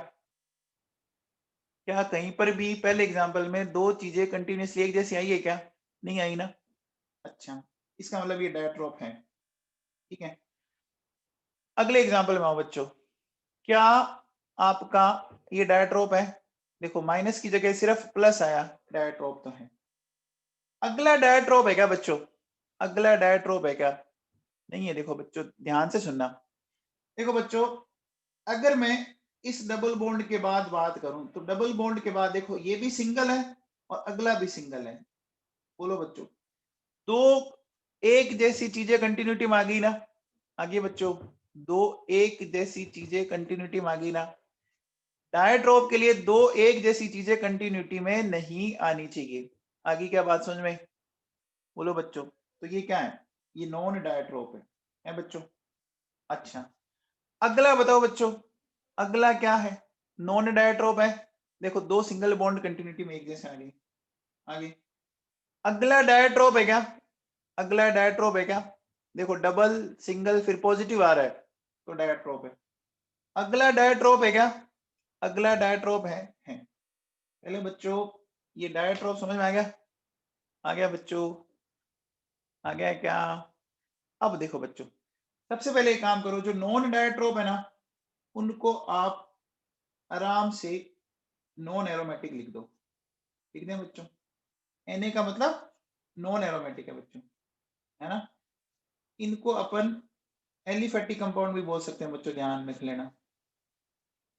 क्या कहीं पर भी पहले एग्जांपल में दो चीजें कंटिन्यूसली एक जैसी आई है क्या? नहीं आई ना। अच्छा, इसका मतलब ये डायट्रोप है। ठीक है, अगले एग्जांपल में आओ बच्चों। क्या आपका ये डायट्रोप है? देखो माइनस की जगह सिर्फ प्लस आया, डायट्रोप तो है। अगला डायट्रोप है क्या बच्चों? अगला डायट्रोप है क्या? नहीं है। देखो बच्चों ध्यान से सुनना, देखो बच्चों, अगर मैं इस डबल बॉन्ड के बाद बात करूं तो डबल बॉन्ड के बाद देखो ये भी सिंगल है और अगला भी सिंगल है। बोलो बच्चों, दो एक जैसी चीजें कंटिन्यूटी में आ गई ना? आगे बच्चों, दो एक जैसी चीजें कंटिन्यूटी में आ गई ना? डायड्रॉप के लिए दो एक जैसी चीजें कंटिन्यूटी में नहीं आनी चाहिए। आगे क्या बात समझ में? बोलो बच्चों, तो ये क्या है? ये नॉन डायट्रोप है बच्चों। अच्छा, अगला बताओ बच्चों, अगला क्या है? नॉन डायट्रोप है। देखो दो सिंगल बॉन्ड कंटिन्यूटी में एक जैसे आ गए। आगे अगला डायट्रोप है क्या? अगला डायट्रोप है क्या? देखो डबल सिंगल फिर पॉजिटिव आ रहा है तो डायट्रोप है। अगला डायट्रोप है क्या? अगला डायट्रोप है। पहले बच्चों, ये डायट्रोप समझ में आ गया? आ गया बच्चों? आ गया क्या? अब देखो बच्चों, सबसे पहले एक काम करो, जो नॉन डायट्रोप है ना उनको आप आराम से नॉन एरोमेटिक लिख दो। लिख दें बच्चों? Na का मतलब नॉन एरोमेटिक है बच्चों, है ना। इनको अपन एलिफेटिक कंपाउंड भी बोल सकते हैं बच्चों, ध्यान में लेना।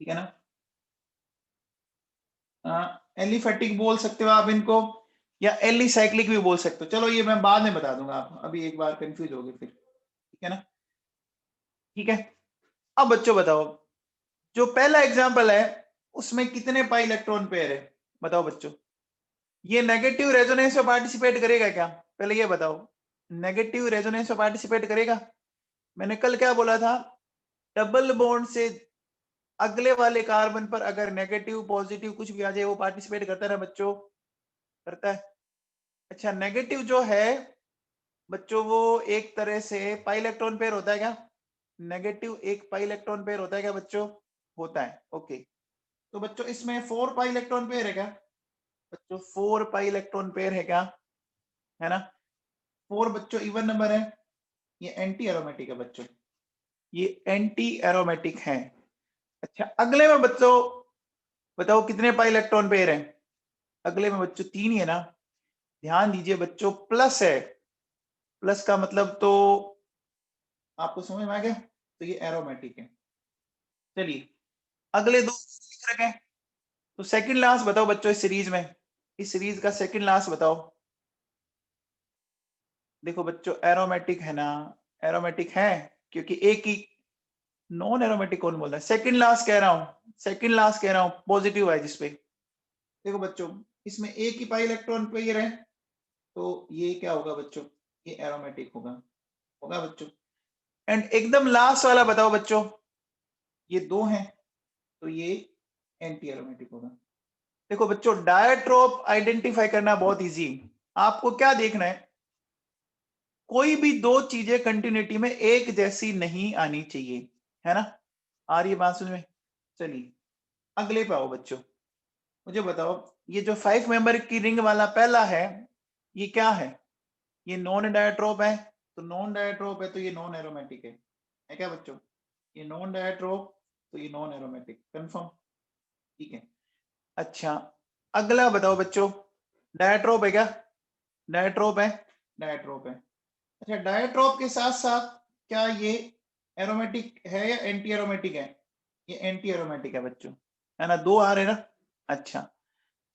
ठीक है ना, एलिफेटिक बोल सकते हो आप इनको, या एलिसाइक्लिक भी बोल सकते हो। चलो ये मैं बाद में बता दूंगा, आप अभी एक बार कंफ्यूज हो गए फिर। ठीक है ना, ठीक है। अब बच्चों बताओ, जो पहला एग्जांपल है उसमें कितने पाई इलेक्ट्रॉन पेयर है? बताओ बच्चों, ये नेगेटिव रेजोनेंस में पार्टिसिपेट करेगा क्या? पहले ये बताओ, नेगेटिव रेजोनेंस में पार्टिसिपेट करेगा? मैंने कल क्या बोला था, डबल बॉन्ड से अगले वाले कार्बन पर अगर नेगेटिव पॉजिटिव कुछ भी आ जाए वो पार्टिसिपेट करता है ना बच्चों? करता है। अच्छा, नेगेटिव जो है बच्चों वो एक तरह से पाई इलेक्ट्रॉन पेयर होता है क्या? नेगेटिव एक पाई इलेक्ट्रॉन पेयर होता है क्या बच्चों? होता है। ओके, तो बच्चों इसमें 4 पाई इलेक्ट्रॉन पेयर है क्या? बच्चों 4 पाई इलेक्ट्रॉन पेयर है क्या? है ना? 4 बच्चों इवन नंबर है, ये एंटी एरोमेटिक है बच्चों, ये एंटी एरोमेटिक है। अच्छा, अगले में बच्चों बताओ कितने पाई इलेक्ट्रॉन पेयर है? अगले में बच्चों 3 ही है ना? ध्यान दीजिए बच्चों, प्लस है, प्लस का मतलब तो आपको समझ में आ गया, तो ये एरोमेटिक है। चलिए अगले दो लिख रखे हैं, तो सेकंड लास्ट बताओ बच्चों इस सीरीज में, इस सीरीज का सेकंड लास्ट बताओ। देखो बच्चों एरोमेटिक है ना, एरोमेटिक है, क्योंकि एक ही, नॉन एरोमेटिक कौन बोल रहा है? सेकंड लास्ट कह रहा हूं, सेकंड लास्ट कह रहा हूं, पॉजिटिव है जिसपे। देखो बच्चों इसमें एक ही पाई इलेक्ट्रॉन पेयर है, तो ये क्या होगा बच्चों? ये एरोमेटिक होगा, होगा बच्चों। एंड एकदम लास्ट वाला बताओ बच्चों, ये 2 हैं, तो ये एंटी एरोमेटिक होगा। देखो बच्चों डायट्रोप आइडेंटिफाई करना बहुत इजी, आपको क्या देखना है, कोई भी दो चीजें कंटिन्यूटी में एक जैसी नहीं आनी चाहिए, है ना? आ रही है बात समझ में? चलिए अगले पे आओ बच्चों, मुझे बताओ ये जो 5 मेंबर की रिंग वाला पहला है, ये क्या है? ये नॉन डायट्रोप है, तो नॉन डायट्रोप है तो ये नॉन एरोमेटिक है क्या बच्चों? ये नॉन डायट्रोप, तो ये नॉन एरोमेटिक, कंफर्म? ठीक है। अच्छा अगला बताओ बच्चों, डायट्रोप है क्या? डायट्रोप है, डायट्रोप है। अच्छा डायट्रोप के साथ साथ क्या ये एरोमेटिक है या एंटी एरोमेटिक है? ये एंटी एरोमेटिक है बच्चों, है ना? 2 आ रहे ना। अच्छा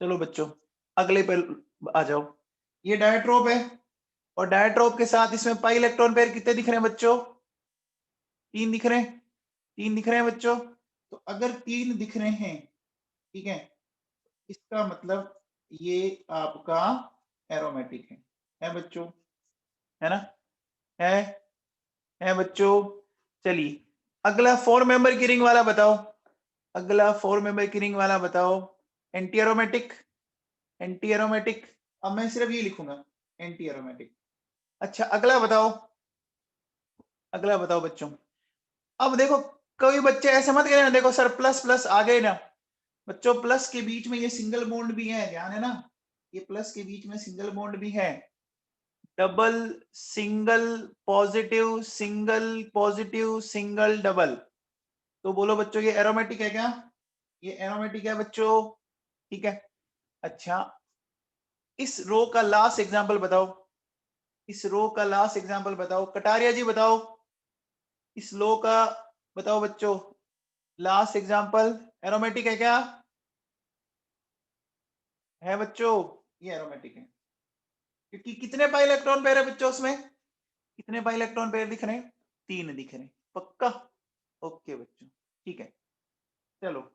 चलो बच्चों अगले पे आ जाओ, ये डायट्रोप है, और डायट्रोप के साथ इसमें पाई इलेक्ट्रॉन पेयर कितने दिख रहे हैं बच्चों? 3 दिख रहे हैं, 3 दिख रहे हैं बच्चों। तो अगर 3 दिख रहे हैं, ठीक है, इसका मतलब ये आपका एरोमेटिक है बच्चों, है ना? है है बच्चों। चलिए अगला 4 मेंबर की रिंग वाला बताओ, अगला 4 मेंबर की रिंग वाला बताओ, एंटी एरोमेटिक, एंटी एरोमेटिक। अब मैं सिर्फ ये लिखूंगा एंटी एरोमेटिक। अच्छा अगला बताओ, अगला बताओ बच्चों। अब देखो कोई बच्चे ऐसे मत कहना, देखो सर प्लस प्लस आ गए ना, बच्चों प्लस के बीच में ये सिंगल बॉन्ड भी है, ध्यान है ना? ये प्लस के बीच में सिंगल बॉन्ड भी है, double single positive single positive single double, तो बोलो बच्चों ये एरोमेटिक है क्या? ये एरोमेटिक है बच्चों, ठीक है। अच्छा इस रो का लास्ट एग्जांपल बताओ, इस रो का लास्ट एग्जांपल बताओ, कटारिया जी बताओ, इस रो का बताओ बच्चों, लास्ट एग्जांपल एरोमेटिक है क्या? है बच्चों, ये एरोमेटिक है, क्योंकि कितने पाई इलेक्ट्रॉन पेयर है बच्चों उसमें? कितने पाई इलेक्ट्रॉन पेयर दिख रहे हैं? 3 दिख रहे हैं, पक्का? ओके बच्चों, ठीक है। चलो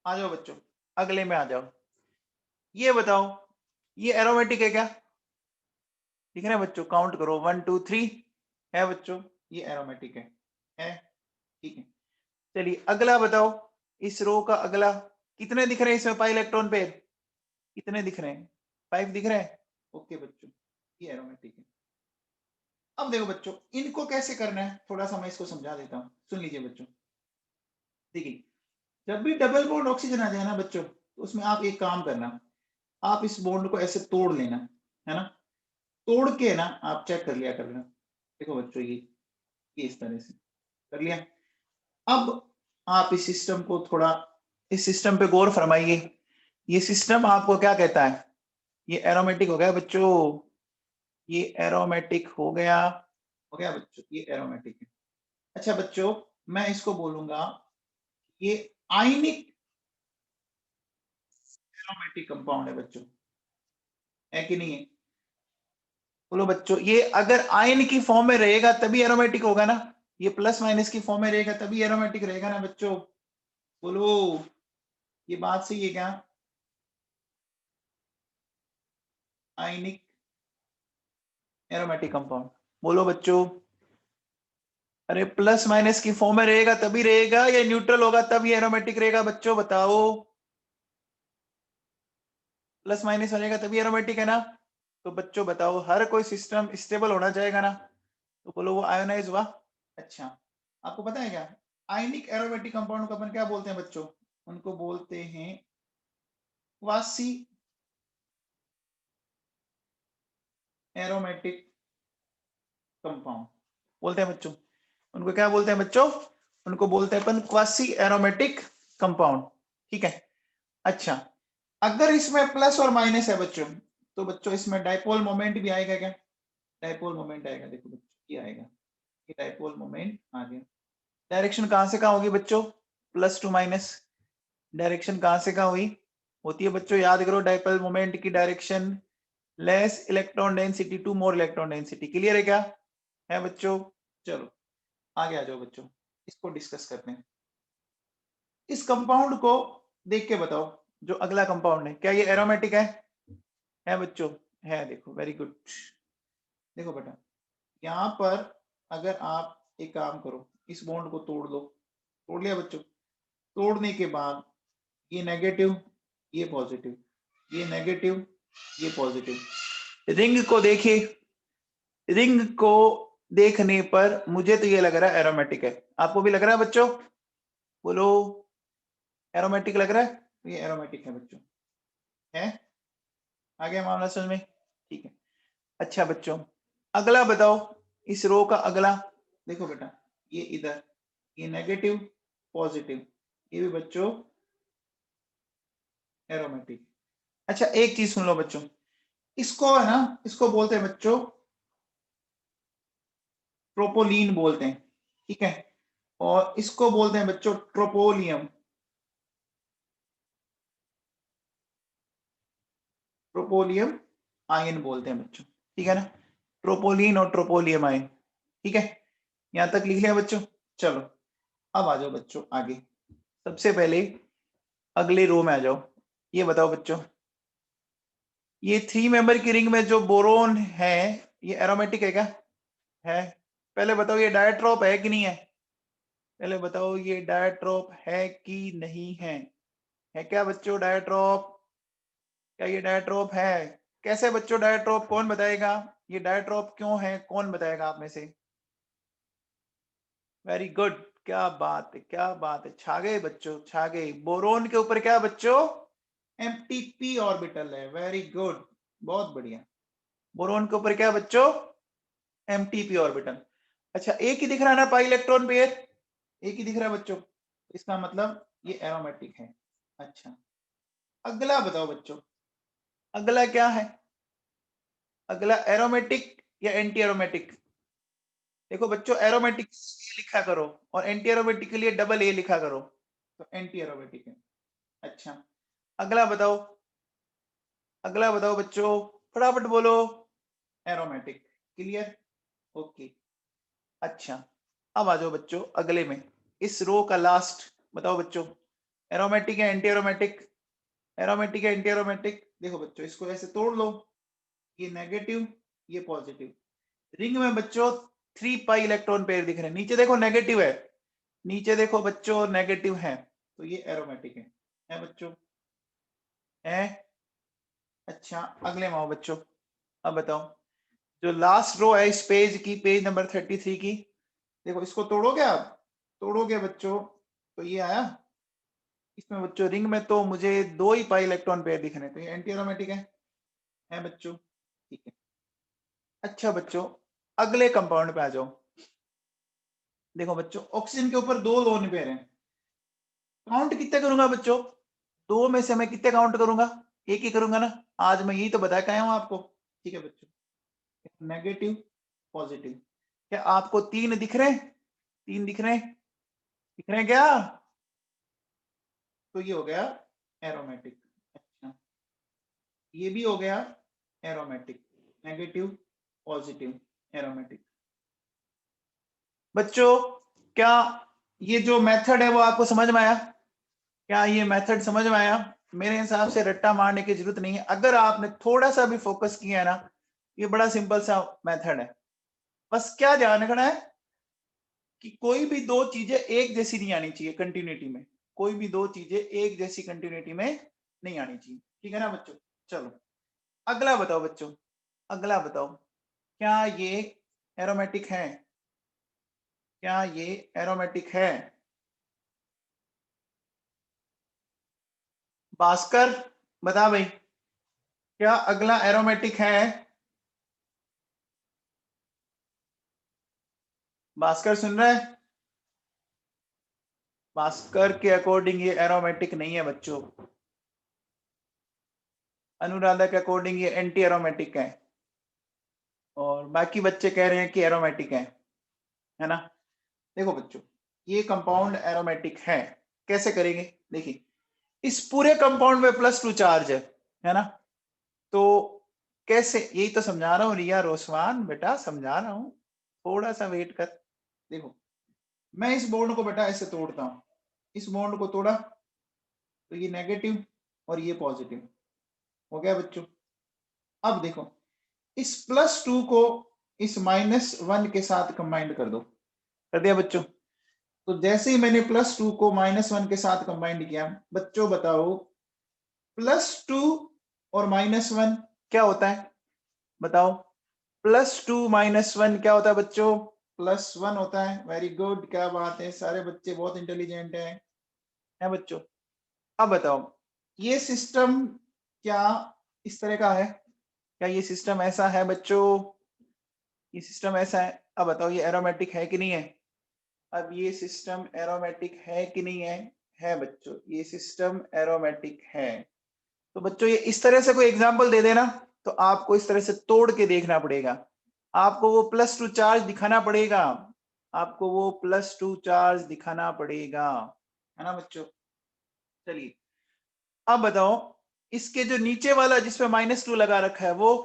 आ जाओ बच्चों, अगले में आ जाओ, ये बताओ ये एरोमेटिक है क्या? दिख रहे हैं बच्चों? काउंट करो 1 2 3, है बच्चों, ये एरोमेटिक है, ठीक है। चलिए अगला बताओ, इस रो का अगला, कितने दिख रहे हैं इसमें पाई इलेक्ट्रॉन पेयर? कितने दिख रहे हैं? 5 दिख रहे हैं, ओके बच्चों, ये एरोमेटिक है। अब देखो बच्चों इनको कैसे करना है, थोड़ा सा मैं इसको समझा देता हूँ, सुन लीजिए बच्चों। देखिए जब भी डबल बॉन्ड ऑक्सीजन आ जाए ना बच्चों, तो उसमें आप एक काम करना, आप इस बॉन्ड को ऐसे तोड़ लेना, है ना? तोड़ के ना आप चेक कर लिया करना। देखो बच्चों ये इस तरह से कर लिया। अब आप इस सिस्टम को थोड़ा, इस सिस्टम पे गौर फरमाइए, ये सिस्टम आपको क्या कहता है? ये एरोमेटिक हो गया बच्चों, ये एरोमेटिक हो गया बच्चों, ये एरोमेटिक है। अच्छा बच्चों मैं इसको बोलूंगा ये आयनिक एरोमेटिक कंपाउंड है बच्चों, है कि नहीं है? बोलो बच्चों ये अगर आयन की फॉर्म में रहेगा तभी एरोमेटिक होगा ना, ये प्लस माइनस की फॉर्म में रहेगा तभी एरोमेटिक रहेगा ना बच्चों, बोलो ये बात सही है क्या? आयनिक एरोमेटिक कंपाउंड, बोलो बच्चों। अरे प्लस माइनस की फॉर्म में रहेगा तभी रहेगा, या न्यूट्रल होगा तभी एरोमेटिक रहेगा बच्चों, बताओ? प्लस माइनस रहेगा तभी एरोमेटिक है ना? तो बच्चों बताओ, हर कोई सिस्टम स्टेबल होना चाहेगा ना, तो बोलो वो आयोनाइज हुआ। अच्छा, आपको पता है क्या आयनिक एरोमेटिक कंपाउंड को अपन क्या बोलते हैं बच्चों? उनको बोलते हैं क्वासी एरोमेटिक कंपाउंड बोलते हैं बच्चों। उनको क्या बोलते हैं बच्चों? उनको बोलते हैं अपन क्वासी एरोमेटिक कंपाउंड। ठीक है। अच्छा, अगर इसमें प्लस और माइनस है बच्चों, तो बच्चों इसमें डाइपोल मोमेंट भी आएगा क्या? डाइपोल मोमेंट आएगा। देखो बच्चों, ये आएगा, ये डाइपोल मोमेंट आ गया। डायरेक्शन कहां से कहां होगी बच्चों? Plus two minus. डायरेक्शन कहां से कहां हुई होती है बच्चों? याद करो, डाइपोल मोमेंट की direction less electron density to more electron density. Clear है क्या? है बच्चों? चलो आगे आ जाओ बच्चों, इसको डिस्कस करते हैं। इस कंपाउंड को देख के बताओ, जो अगला कंपाउंड है, क्या ये एरोमेटिक है? है बच्चों? है। देखो, वेरी गुड। देखो बेटा, यहाँ पर अगर आप एक काम करो, इस बॉन्ड को तोड़ दो। तोड़ लिया बच्चों? तोड़ने के बाद ये नेगेटिव, ये पॉजिटिव, ये नेगेटिव, ये पॉजिटिव। रिंग को देखिए, रिंग को देखने पर मुझे तो ये लग रहा है एरोमेटिक है। आपको भी लग रहा है बच्चों? बोलो, एरोमेटिक लग रहा है? ये एरोमेटिक है बच्चों। है? आ गया मामला समझ में? ठीक है। अच्छा बच्चों, अगला बताओ, इस रो का अगला। देखो बेटा, ये इधर, ये नेगेटिव, पॉजिटिव, ये भी बच्चों एरोमेटिक। अच्छा, एक चीज सुन लो बच्चों, इसको है ना, इसको बोलते हैं बच्चों प्रोपोलीन बोलते हैं। ठीक है। और इसको बोलते हैं बच्चों ट्रोपोलियम। ट्रोपोलियम आयन बोलते हैं बच्चों। ठीक है ना? ट्रोपोलिन और ट्रोपोलियम आयन। ठीक है, यहां तक लिख लिया बच्चों? चलो अब आ जाओ बच्चों आगे। सबसे पहले अगले रो में आ जाओ। ये बताओ बच्चों, ये 3 मेंबर की रिंग में जो बोरोन है, ये एरोमेटिक है क्या? है। पहले बताओ ये डायट्रोप है कि नहीं है? पहले बताओ ये डायट्रोप है कि नहीं है? है क्या बच्चों डायट्रोप? क्या ये डायट्रोप है? कैसे बच्चों डायट्रोप? कौन बताएगा ये डायट्रोप क्यों है? कौन बताएगा आप में से? वेरी गुड, क्या बात है, क्या बात है, छा गए बच्चों, छा गए। बोरोन के ऊपर क्या बच्चों? एमटीपी ऑर्बिटल है। वेरी गुड, बहुत बढ़िया। बोरोन के ऊपर क्या बच्चों? MTP orbital. अच्छा, एक ही दिख रहा है ना पाई इलेक्ट्रॉन पेयर? एक ही दिख रहा है बच्चों, इसका मतलब ये एरोमेटिक है। अच्छा, अगला बताओ बच्चों, अगला क्या है? अगला एरोमेटिक या एंटी एरोमेटिक? देखो बच्चों, एरोमेटिक ए लिखा करो और एंटी एरोमेटिक के लिए डबल ए लिखा करो, तो एंटी एरोमेटिक है। अच्छा, अगला बताओ, अगला बताओ बच्चों, फटाफट बोलो। एरोमेटिक। क्लियर? ओके। अच्छा, अब आ जाओ बच्चों अगले में, इस रो का लास्ट बताओ बच्चों, एरोमेटिक है एंटी एरोमेटिक? एरोमेटिक है एंटी एरोमेटिक? देखो बच्चों, इसको ऐसे तोड़ लो, ये नेगेटिव, ये पॉजिटिव। रिंग में बच्चों 3 पाई इलेक्ट्रॉन पेयर दिख रहे हैं। नीचे देखो नेगेटिव है, नीचे देखो बच्चों नेगेटिव है, तो ये एरोमेटिक है बच्चों? है। अच्छा, अगले में आओ बच्चों। अब बताओ, जो लास्ट रो है इस पेज की, पेज नंबर 33 की, देखो इसको तोड़ोगे आप? तोड़ोगे बच्चों तो ये आया। इसमें बच्चों रिंग में तो मुझे 2 ही पाई इलेक्ट्रॉन पेयर दिख रहे हैं, तो ये एंटी एरोमेटिक है बच्चों? ठीक है। अच्छा बच्चों, अगले कंपाउंड पे आ जाओ। देखो बच्चों, ऑक्सीजन के ऊपर 2 लोन पेयर हैं। काउंट कितने करूंगा बच्चों? 2 में से मैं कितने काउंट करूंगा? एक ही करूंगा ना। आज मैं यही तो बता के आया हूं आपको। ठीक है बच्चों, नेगेटिव, पॉजिटिव। क्या आपको 3 दिख रहे हैं? 3 दिख रहे हैं? दिख रहे हैं क्या? तो ये हो गया एरोमेटिक। अच्छा, ये भी हो गया एरोमेटिक, नेगेटिव, पॉजिटिव, एरोमेटिक। बच्चों, क्या ये जो मेथड है वो आपको समझ में आया? क्या ये मेथड समझ में आया? मेरे हिसाब से रट्टा मारने की जरूरत नहीं है, अगर आपने थोड़ा सा भी फोकस किया है ना, ये बड़ा सिंपल सा मेथड है। बस क्या ध्यान रखना है कि कोई भी 2 चीजें एक जैसी नहीं आनी चाहिए कंटिन्यूटी में। कोई भी 2 चीजें एक जैसी कंटिन्यूटी में नहीं आनी चाहिए। ठीक है ना बच्चों? चलो अगला बताओ बच्चों, अगला बताओ, क्या ये एरोमेटिक है? क्या ये एरोमेटिक है? भास्कर बता भाई, क्या अगला एरोमेटिक है? भास्कर सुन रहा है? भास्कर के अकॉर्डिंग ये एरोमेटिक नहीं है बच्चों। अनुराधा के अकॉर्डिंग ये एंटी एरोमेटिक है, और बाकी बच्चे कह रहे हैं कि एरोमेटिक है ना। देखो बच्चों, ये कंपाउंड एरोमेटिक है। कैसे करेंगे? देखिए, इस पूरे कंपाउंड में +2 चार्ज है ना। तो कैसे, यही तो समझा रहा हूँ रिया रोसवान, बेटा समझा रहा हूँ, थोड़ा सा वेट कर। देखो, मैं इस बॉन्ड को बेटा ऐसे तोड़ता हूँ, इस बॉन्ड को तोड़ा तो ये नेगेटिव और ये पॉजिटिव हो गया बच्चों। अब देखो, इस +2 को इस -1 के साथ कंबाइंड कर दो। कर दिया बच्चों? तो जैसे ही मैंने +2 को -1 के साथ कंबाइंड किया, बच्चों बताओ +2 और -1 क्या होता है? बताओ, +2 -1 क्या होता है बच्चों? +1 होता है। वेरी गुड, क्या बात है, सारे बच्चे बहुत इंटेलिजेंट है बच्चों। अब बताओ, ये सिस्टम क्या इस तरह का है? क्या ये सिस्टम ऐसा है बच्चों? ये सिस्टम ऐसा है। अब बताओ, ये एरोमेटिक है कि नहीं है? अब ये सिस्टम एरोमेटिक है कि नहीं है? है बच्चों, ये सिस्टम एरोमेटिक है। तो बच्चों, ये इस तरह से कोई एग्जांपल दे देना, तो आपको इस तरह से तोड़ के देखना पड़ेगा। आपको वो +2 चार्ज दिखाना पड़ेगा, आपको वो +2 चार्ज दिखाना पड़ेगा, है ना बच्चों। चलिए, अब बताओ, इसके जो नीचे वाला जिसपे -2 लगा रखा है, वो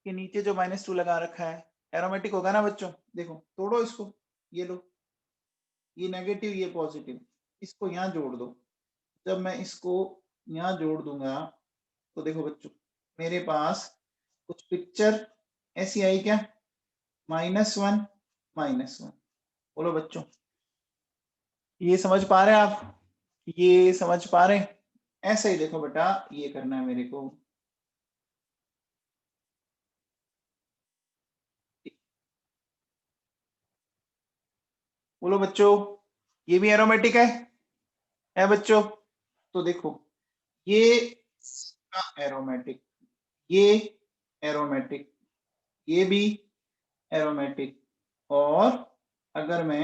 के नीचे जो -2 लगा रखा है, एरोमेटिक होगा ना बच्चों। देखो, तोड़ो इसको, ये लो, ये नेगेटिव ये पॉजिटिव, इसको यहाँ जोड़ दो। जब मैं इसको यहाँ जोड़ दूंगा तो देखो बच्चों, मेरे पास कुछ पिक्चर ऐसी आई क्या? -1 -1। बोलो बच्चों, ये समझ पा रहे हैं आप? ये समझ पा रहे हैं? ऐसे ही देखो बेटा, ये करना है मेरे को। बोलो बच्चों, ये भी एरोमेटिक है बच्चों? तो देखो, ये एरोमेटिक, ये एरोमेटिक, ये भी एरोमेटिक, और अगर मैं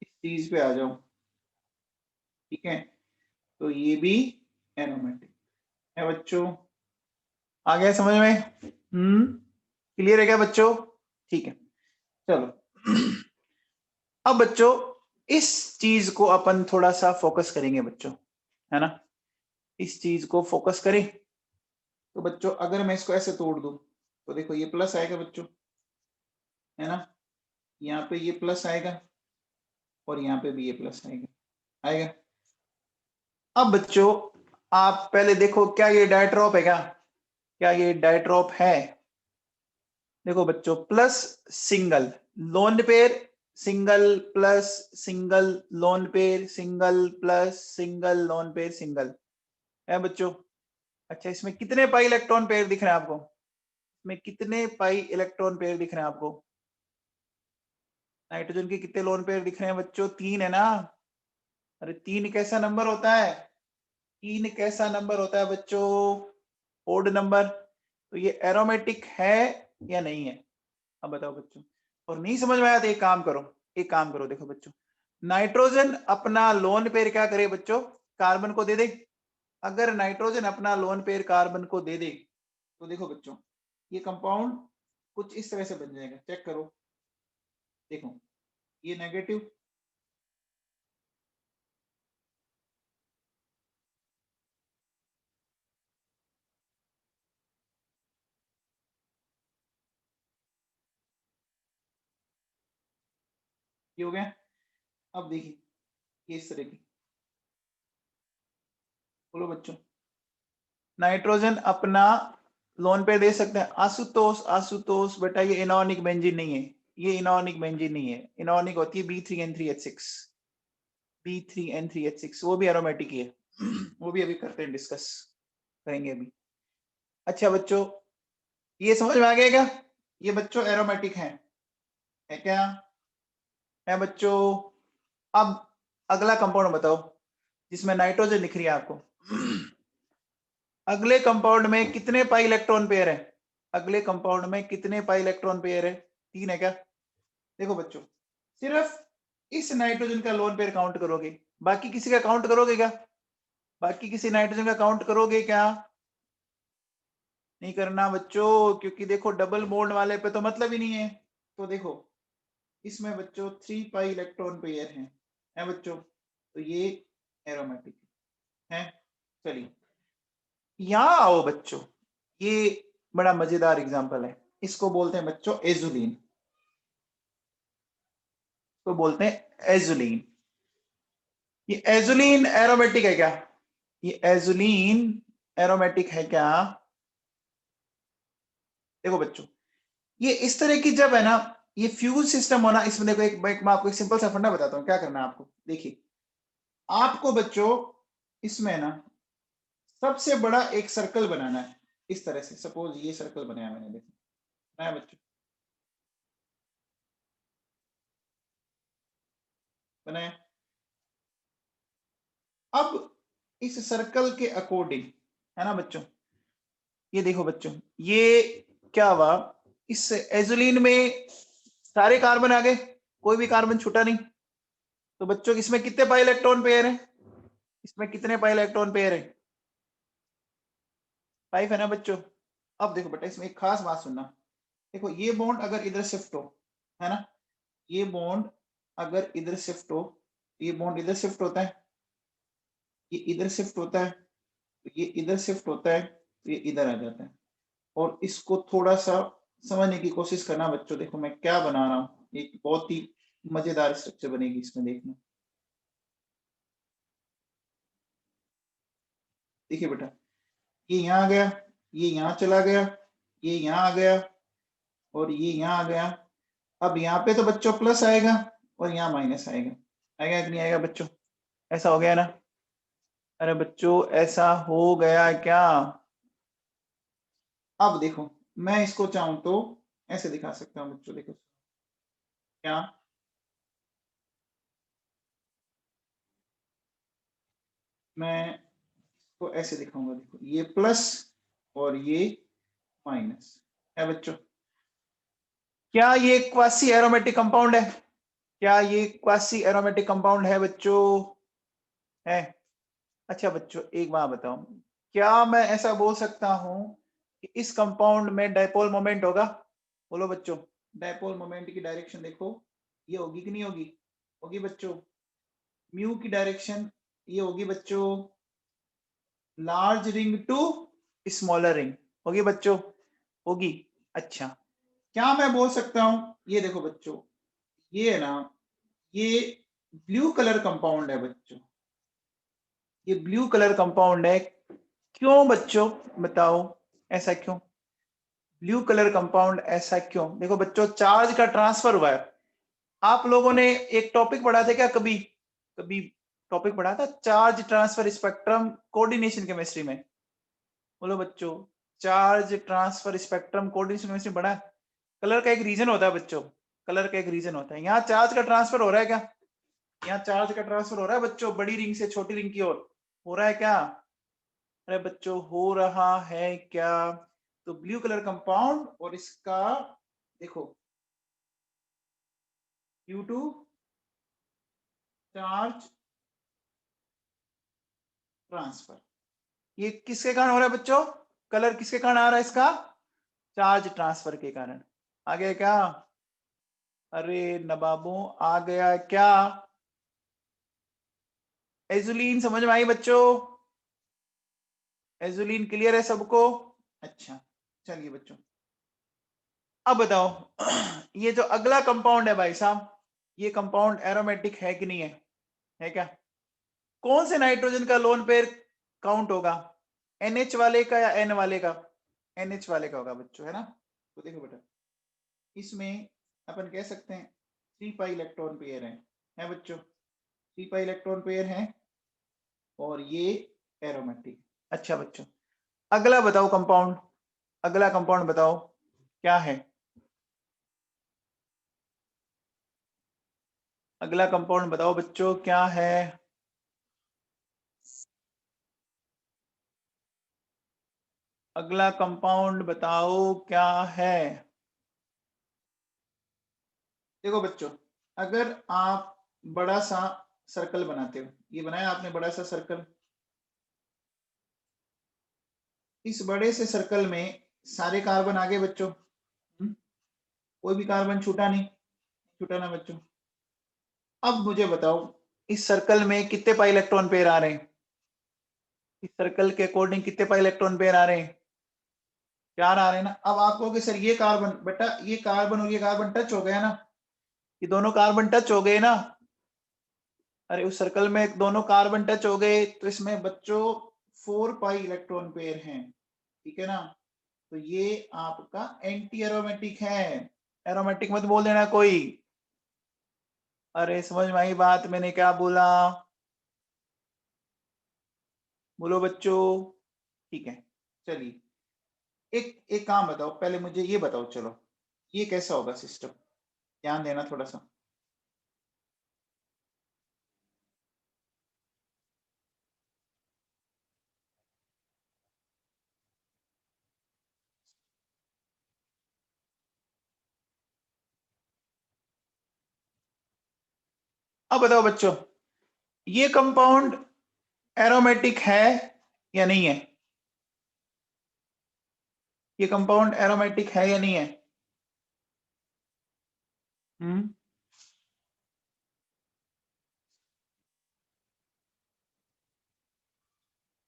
इस चीज पे आ जाऊं, ठीक है, तो ये भी एरोमेटिक है बच्चों। आ गया समझ में? क्लियर है क्या बच्चों? ठीक है, चलो। अब बच्चों, इस चीज को अपन थोड़ा सा फोकस करेंगे बच्चों, है ना। इस चीज को फोकस करें। तो बच्चों, अगर मैं इसको ऐसे तोड़ दूं, तो देखो ये प्लस आएगा बच्चों, है ना। यहाँ पे ये प्लस आएगा, और यहाँ पे भी ये प्लस आएगा आएगा। अब बच्चों, आप पहले देखो, क्या ये डायट्रॉप है? क्या ये डायट्रॉप है? देखो बच्चों, plus single lone pair, single plus single lone pair, single plus single lone pair, single है बच्चों। अच्छा, इसमें कितने पाई इलेक्ट्रॉन पेयर दिख रहे हैं आपको? इसमें कितने पाई इलेक्ट्रॉन पेयर दिख रहे हैं आपको? नाइट्रोजन के कितने लोन पेयर दिख रहे हैं बच्चों? 3 है ना। अरे 3 कैसा नंबर होता है? 3 कैसा नंबर होता है बच्चों? Odd number. तो ये एरोमेटिक है या नहीं है? अब बताओ बच्चों। और नहीं समझ में आया तो एक काम करो, एक काम करो, देखो बच्चों, नाइट्रोजन अपना लोन पेयर क्या करे बच्चों? कार्बन को दे दे। अगर नाइट्रोजन अपना लोन पेयर कार्बन को दे दे, तो देखो बच्चों, ये कंपाउंड कुछ इस तरह से बन जाएगा। चेक करो, देखो, ये नेगेटिव, ये हो गया। अब देखिए, ये इस तरह की। बोलो बच्चों, नाइट्रोजन अपना लोन पे दे सकते हैं? आशुतोष, आशुतोष बेटा, ये इनॉर्निक बेंजीन नहीं है, ये इनॉर्निक बेंजीन नहीं है। इनॉर्निक होती है B3N3H6, B3N3H6, वो भी एरोमेटिक ही है। वो भी अभी करते हैं डिस्कस। करेंगे अभी। अच्छा बच्चों, ये समझ में आ गया क्या? ये बच्चों एरोमेटिक है क्या? है बच्चों। अब अगला कंपाउंड बताओ जिसमें नाइट्रोजन दिख रही है आपको। अगले कंपाउंड में कितने पाई इलेक्ट्रॉन पेयर है? अगले कंपाउंड में कितने पाई इलेक्ट्रॉन पेयर है? 3 है क्या? देखो बच्चों, सिर्फ इस नाइट्रोजन का लोन पेयर काउंट करोगे, बाकी किसी का काउंट करोगे क्या? बाकी किसी नाइट्रोजन का काउंट करोगे क्या? नहीं करना बच्चों, क्योंकि देखो डबल बॉन्ड वाले पे तो मतलब ही नहीं है। तो देखो इसमें बच्चों 3 पाई इलेक्ट्रॉन पेयर है बच्चों, तो ये एरोमेटिक है। चलिए यहां आओ बच्चों, ये बड़ा मजेदार एग्जांपल है, इसको बोलते हैं बच्चों एजुलीन। तो बोलते हैं एजुलीन। ये एजुलीन एरोमेटिक है क्या? ये एजुलीन एरोमेटिक है क्या? देखो बच्चों, ये इस तरह की जब है ना, ये फ्यूज सिस्टम होना, इसमें देखो मैं आपको एक सिंपल सा फंडा बताता हूँ क्या करना है आपको। देखिए आपको बच्चों इसमें ना सबसे बड़ा एक सर्कल बनाना है, इस तरह से। सपोज ये सर्कल बनाया मैंने, देखो बनाया बच्चों, बनाया। अब इस सर्कल के अकॉर्डिंग, है ना बच्चों, ये देखो बच्चों, ये क्या हुआ, इस एजुलिन में सारे कार्बन आ गए, कोई भी कार्बन छूटा नहीं। तो बच्चों इसमें कितने पाई इलेक्ट्रॉन पेयर है? इसमें कितने पाई इलेक्ट्रॉन पेयर है? 5 है ना बच्चों। अब देखो बेटा, इसमें एक खास बात सुनना। देखो ये बॉन्ड अगर इधर शिफ्ट हो, है ना, ये बॉन्ड अगर इधर शिफ्ट हो, ये बॉन्ड इधर शिफ्ट होता है, ये इधर शिफ्ट होता है, ये इधर शिफ्ट होता है, ये इधर आ जाता है। और इसको थोड़ा सा समझने की कोशिश करना बच्चों। देखो मैं क्या बना रहा हूँ, एक बहुत ही मजेदार स्ट्रक्चर बनेगी इसमें, देखना। देखिए बेटा, ये यहाँ आ गया, ये यहाँ चला गया, ये यहाँ आ गया, और ये यहाँ आ गया। अब यहाँ पे तो बच्चों प्लस आएगा और यहाँ माइनस आएगा। आएगा कि नहीं आएगा बच्चों? ऐसा हो गया ना? अरे बच्चों ऐसा हो गया क्या? अब देखो मैं इसको चाहूं तो ऐसे दिखा सकता हूँ बच्चों, देखो क्या, मैं इसको ऐसे दिखाऊंगा। देखो ये प्लस और ये माइनस है बच्चों। क्या ये क्वासी एरोमेटिक कंपाउंड है? क्या ये क्वासी एरोमेटिक कंपाउंड है बच्चों? है। अच्छा बच्चों एक बात बताओ, क्या मैं ऐसा बोल सकता हूं कि इस कंपाउंड में डायपोल मोमेंट होगा? बोलो बच्चों, डायपोल मोमेंट की डायरेक्शन देखो, ये होगी कि नहीं होगी? होगी बच्चों। म्यू की डायरेक्शन ये होगी बच्चों, large ring to smaller ring, होगी बच्चों? होगी। अच्छा, क्या मैं बोल सकता हूं, ये देखो बच्चों, ये है ना, ये ब्लू कलर कंपाउंड है बच्चों, ये ब्लू कलर कंपाउंड है। क्यों बच्चों बताओ, ऐसा क्यों? ब्लू कलर कंपाउंड ऐसा क्यों? देखो बच्चों, चार्ज का ट्रांसफर हुआ है। आप लोगों ने एक टॉपिक पढ़ा था क्या कभी? कभी टॉपिक पढ़ा था, charge transfer spectrum coordination chemistry में? बोलो बच्चों, charge transfer spectrum coordination chemistry पढ़ा है? कलर का एक रीजन होता है बच्चों, कलर का एक रीजन होता है। यहाँ चार्ज का ट्रांसफर हो रहा है क्या? यहाँ चार्ज का ट्रांसफर हो रहा है बच्चों, बड़ी रिंग से छोटी रिंग की ओर, हो रहा है क्या? अरे बच्चों हो रहा है क्या? तो ब्लू कलर कंपाउंड और इसका देखो Q2 चार्ज ट्रांसफर, ये किसके कारण हो रहा है बच्चों? कलर किसके कारण आ रहा है इसका? चार्ज ट्रांसफर के कारण। आ गया क्या? अरे नवाबों आ गया क्या? एजुलीन समझ में आई बच्चों? एजुलीन क्लियर है सबको? अच्छा, चलिए बच्चों अब बताओ, ये जो अगला कंपाउंड है भाई साहब, ये कंपाउंड एरोमेटिक है कि नहीं है? है क्या? कौन से नाइट्रोजन का लोन पेयर काउंट होगा? NH वाले का या N वाले का? NH वाले का होगा बच्चों, है ना? तो देखो बेटा, इसमें अपन कह सकते हैं 3 पाई इलेक्ट्रॉन पेयर है बच्चों, 3 पाई इलेक्ट्रॉन पेयर है, और ये एरोमेटिक। अच्छा बच्चों, अगला बताओ कंपाउंड, अगला कंपाउंड बताओ क्या है। अगला कंपाउंड बताओ बच्चों क्या है। अगला कंपाउंड बताओ क्या है। देखो बच्चों, अगर आप बड़ा सा सर्कल बनाते हो, ये बनाया आपने बड़ा सा सर्कल, इस बड़े से सर्कल में सारे कार्बन आ गए बच्चों। कोई भी कार्बन छूटा नहीं, छूटा ना बच्चों। अब मुझे बताओ इस सर्कल में कितने पाई इलेक्ट्रॉन पेयर आ रहे हैं। इस सर्कल के अकॉर्डिंग कितने पाई इलेक्ट्रॉन पेयर आ रहे हैं, 4 आ रहे हैं ना। अब आप कहोगे सर ये कार्बन, बेटा ये कार्बन और ये कार्बन टच हो गया ना, ये दोनों कार्बन टच हो गए ना। अरे उस सर्कल में दोनों कार्बन टच हो गए तो इसमें बच्चों 4 पाई इलेक्ट्रॉन पेयर हैं, ठीक है ना। तो ये आपका एंटी एरोमेटिक है। एरोमेटिक मत बोल देना कोई। अरे समझ में आई बात मैंने क्या बोला, बोलो बच्चों। ठीक है, चलिए एक एक काम बताओ, पहले मुझे ये बताओ, चलो ये कैसा होगा सिस्टम, ध्यान देना थोड़ा सा। अब बताओ बच्चों, ये कंपाउंड एरोमेटिक है या नहीं है। ये कंपाउंड एरोमेटिक है या नहीं है। हम्म,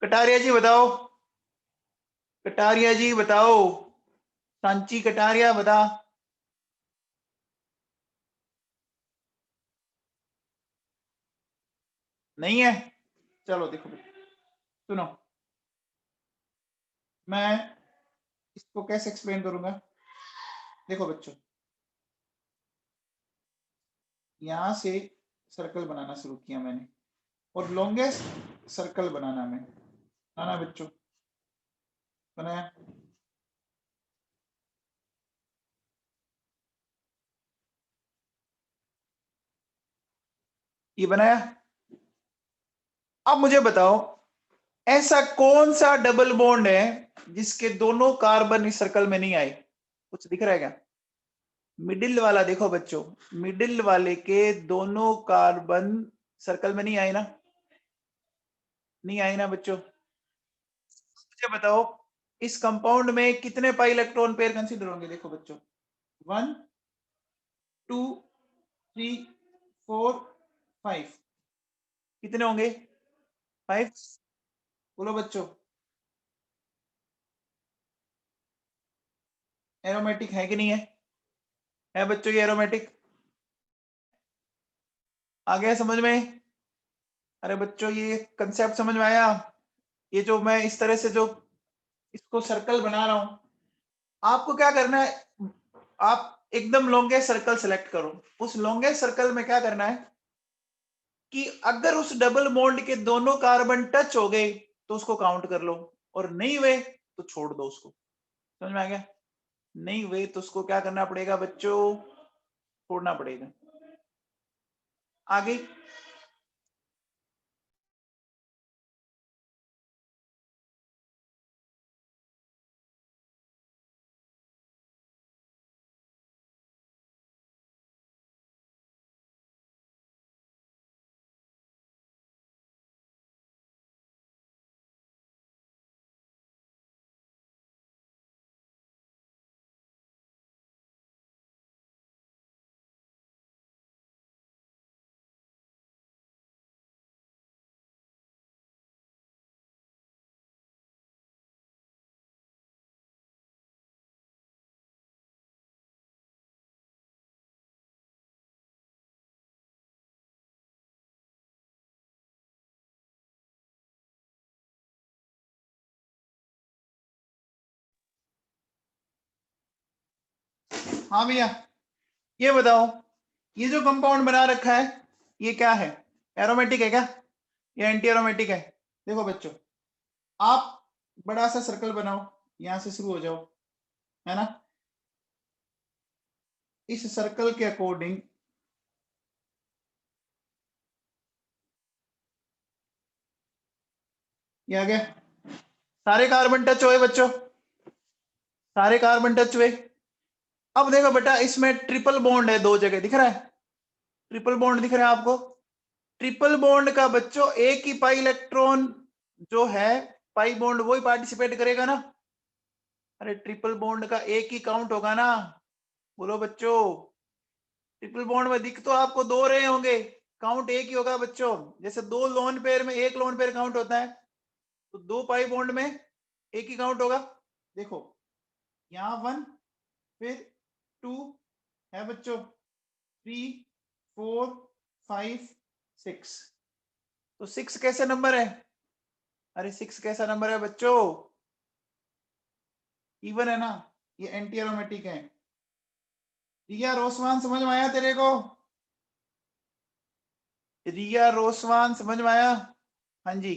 कटारिया जी बताओ, कटारिया जी बताओ, सांची कटारिया बता। नहीं है। चलो देखो सुनो, मैं इसको कैसे एक्सप्लेन करूंगा। देखो बच्चों, यहां से सर्कल बनाना शुरू किया मैंने, और लॉन्गेस्ट सर्कल बनाना मैं, बनाना बच्चों, बनाया। ये बनाया। अब मुझे बताओ ऐसा कौन सा डबल बॉन्ड है जिसके दोनों कार्बन इस सर्कल में नहीं आए। कुछ दिख रहा है क्या। मिडिल वाला देखो बच्चों, मिडिल वाले के दोनों कार्बन सर्कल में नहीं आए ना, नहीं आए ना बच्चों। मुझे बताओ इस कंपाउंड में कितने पाई इलेक्ट्रॉन पेयर कंसीडर होंगे। देखो बच्चों, 1 2 3 4 5, कितने होंगे 5। बोलो बच्चों, एरोमेटिक है कि नहीं है बच्चों ये एरोमेटिक। आ गया समझ में। अरे बच्चों ये कंसेप्ट समझ में आया। ये जो मैं इस तरह से जो इसको सर्कल बना रहा हूं, आपको क्या करना है, आप एकदम लॉन्गेस्ट सर्कल सेलेक्ट करो। उस लॉन्गेस्ट सर्कल में क्या करना है कि अगर उस डबल बॉन्ड के दोनों कार्बन टच हो गए तो उसको काउंट कर लो, और नहीं हुए तो छोड़ दो उसको। समझ में आ गया। नहीं हुए तो उसको क्या करना पड़ेगा बच्चों, छोड़ना पड़ेगा। आगे हाँ भैया, ये बताओ ये जो कंपाउंड बना रखा है ये क्या है, एरोमेटिक है क्या या एंटी एरोमेटिक है। देखो बच्चों, आप बड़ा सा सर्कल बनाओ, यहां से शुरू हो जाओ, है ना। इस सर्कल के अकॉर्डिंग ये आ गया, सारे कार्बन टच हुए बच्चों, सारे कार्बन टच हुए। अब देखो बेटा, इसमें ट्रिपल बॉन्ड है, दो जगह दिख रहा है, ट्रिपल बॉन्ड दिख रहा है आपको। ट्रिपल बॉन्ड का बच्चों एक ही पाई इलेक्ट्रॉन जो है, पाई बॉन्ड वही पार्टिसिपेट करेगा ना। अरे ट्रिपल बॉन्ड का एक ही काउंट होगा ना, बोलो बच्चों। ट्रिपल बॉन्ड में दिख तो आपको दो रहे होंगे, काउंट एक ही होगा बच्चों। जैसे दो लोन पेयर में एक लोन पेयर काउंट होता है, तो दो पाई बॉन्ड में एक ही काउंट होगा। देखो यहाँ 1, फिर 2 है बच्चों, 3, 4, 5, 6। तो 6 कैसे नंबर है? अरे 6 कैसा नंबर है बच्चों? इवन है ना, ये एंटी एरोमेटिक है। रिया रोसवान समझ में आया तेरे को? रिया रोसवान समझ में आया? हाँ जी।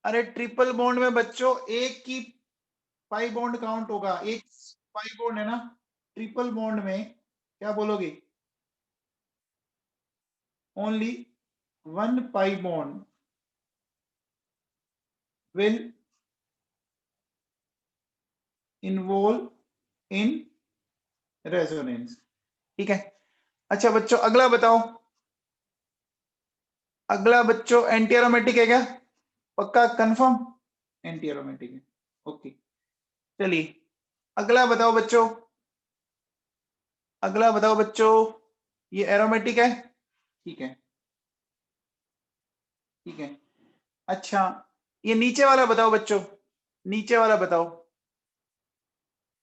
अरे ट्रिपल बॉन्ड में बच्चों एक ही पाई बॉन्ड काउंट होगा, एक पाई बॉन्ड है ना। ट्रिपल बॉन्ड में क्या बोलोगे? Only one pi bond will involve in resonance. ठीक है। अच्छा बच्चों अगला बताओ, अगला बच्चों एंटी एरोमेटिक है क्या? पक्का कंफर्म एंटी एरोमेटिक है? ओके, चलिए अगला बताओ बच्चों, अगला बताओ बच्चों, ये एरोमेटिक है, ठीक है, ठीक है। अच्छा ये नीचे वाला बताओ बच्चों, नीचे वाला बताओ,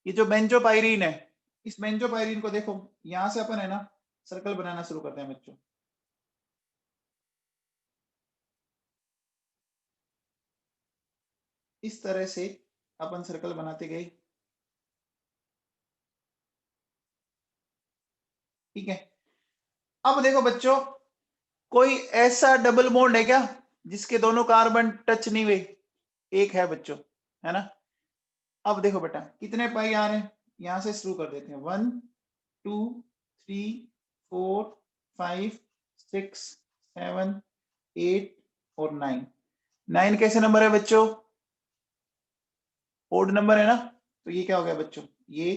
ये जो बेंजोपाइरीन है, इस बेंजोपाइरीन को देखो, यहां से अपन है ना सर्कल बनाना शुरू करते हैं बच्चों। इस तरह से अपन सर्कल बनाते गए, ठीक है। अब देखो बच्चों, कोई ऐसा डबल बॉन्ड है क्या जिसके दोनों कार्बन टच नहीं हुए? एक है बच्चों, है ना। अब देखो बेटा कितने पाई आ रहे हैं, यहां से शुरू कर देते हैं, 1, 2, 3, 4, 5, 6, 7, 8 और 9। 9 कैसे नंबर है बच्चों? ओड नंबर है ना। तो ये क्या हो गया बच्चों? ये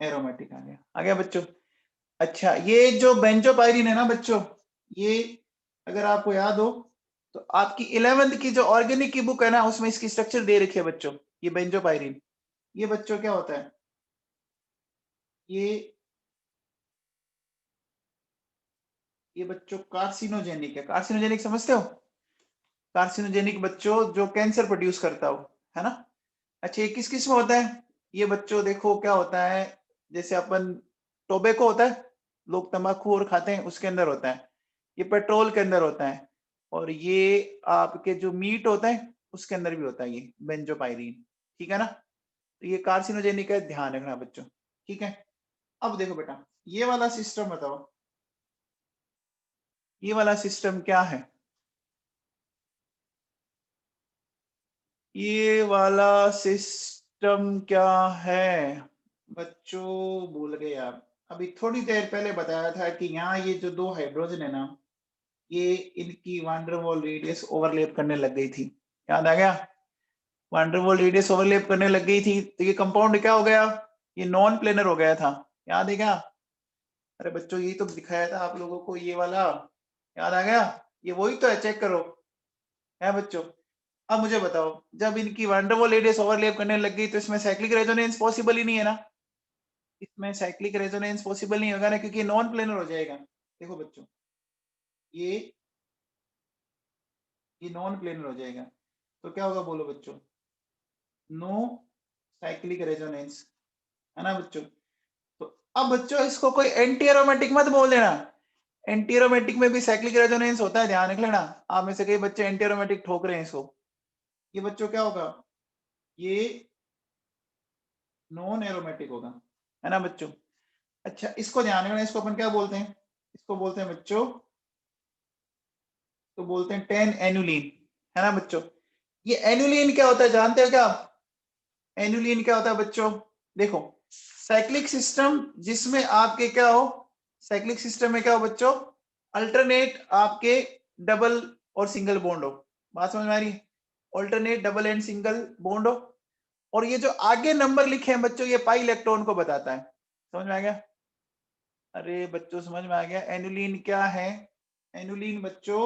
एरोमेटिक आ गया, आ गया बच्चों। अच्छा ये जो बेंजोपाइरिन है ना बच्चों, ये अगर आपको याद हो तो आपकी 11th की जो ऑर्गेनिक की बुक है ना, उसमें इसकी स्ट्रक्चर दे रखी है बच्चों। ये बेंजोपाइरिन, ये बच्चों क्या होता है? ये बच्चों कार्सिनोजेनिक है। कार्सिनोजेनिक समझते हो? कार्सिनोजेनिक बच्चों जो कैंसर प्रोड्यूस करता हो, है ना। अच्छा ये किस किस में होता है? ये बच्चों देखो क्या होता है, जैसे अपन टोबैको होता है, लोग तंबाकू और खाते हैं, उसके अंदर होता है। ये पेट्रोल के अंदर होता है, और ये आपके जो मीट होता है उसके अंदर भी होता है ये बेंजोपाइरीन, ठीक है ना। तो ये कार्सिनोजेनिक है, ध्यान रखना बच्चों, ठीक है। अब देखो बेटा, ये वाला सिस्टम बताओ, ये वाला सिस्टम क्या है? ये वाला सिस्टम क्या है बच्चों? भूल गए आप। अभी थोड़ी देर पहले बताया था कि यहाँ ये जो दो हाइड्रोजन है ना, ये इनकी वांडरवॉल रेडियस ओवरलैप करने लग गई थी, याद आ गया? वांडरवॉल रेडियस ओवरलैप करने लग गई थी, तो ये कंपाउंड क्या हो गया? ये नॉन प्लेनर हो गया था, याद है क्या? अरे बच्चों यही तो दिखाया था आप लोगों को, ये वाला याद आ गया? ये वही तो है, चेक करो, है बच्चों। अब मुझे बताओ, जब इनकी वंडरवॉल रेडियस ओवरलैप करने लग गई तो इसमें साइक्लिक रेजोनेंस पॉसिबल ही नहीं है ना। इसमें साइक्लिक रेजोनेंस पॉसिबल नहीं होगा ना, क्योंकि नॉन प्लेनर हो जाएगा। देखो बच्चों, ये ये नॉन प्लेनर हो जाएगा, तो क्या होगा बोलो बच्चों? नो साइक्लिक रेजोनेंस, है ना बच्चों। तो अब बच्चों इसको कोई एंटी एरोमेटिक मत बोल देना, एंटी एरोमेटिक में भी साइक्लिक रेजोनेंस होता है, ध्यान रख लेना। आप में से कई बच्चे एंटी एरोमेटिक ठोक रहे हैं इसको। ये बच्चों क्या होगा? ये नॉन एरोमेटिक होगा, है ना बच्चों। अच्छा इसको ध्यान रखना, इसको अपन क्या बोलते हैं? इसको बोलते हैं बच्चों, तो बोलते हैं 10 एनुलिन, है ना बच्चों। ये एनुलिन क्या होता है जानते हो क्या आप? एनुलिन क्या होता है बच्चों? देखो, साइक्लिक सिस्टम जिसमें आपके क्या हो, साइक्लिक सिस्टम में क्या हो बच्चों, अल्टरनेट आपके डबल और सिंगल बॉन्ड हो। बात समझ में आ रही है? Alternate double and single bond हो। और ये जो आगे नंबर लिखे हैं बच्चों, ये पाई इलेक्ट्रॉन को बताता है। समझ में आ गया? अरे बच्चों समझ में आ गया? एनुलिन क्या है? एनुलिन बच्चों,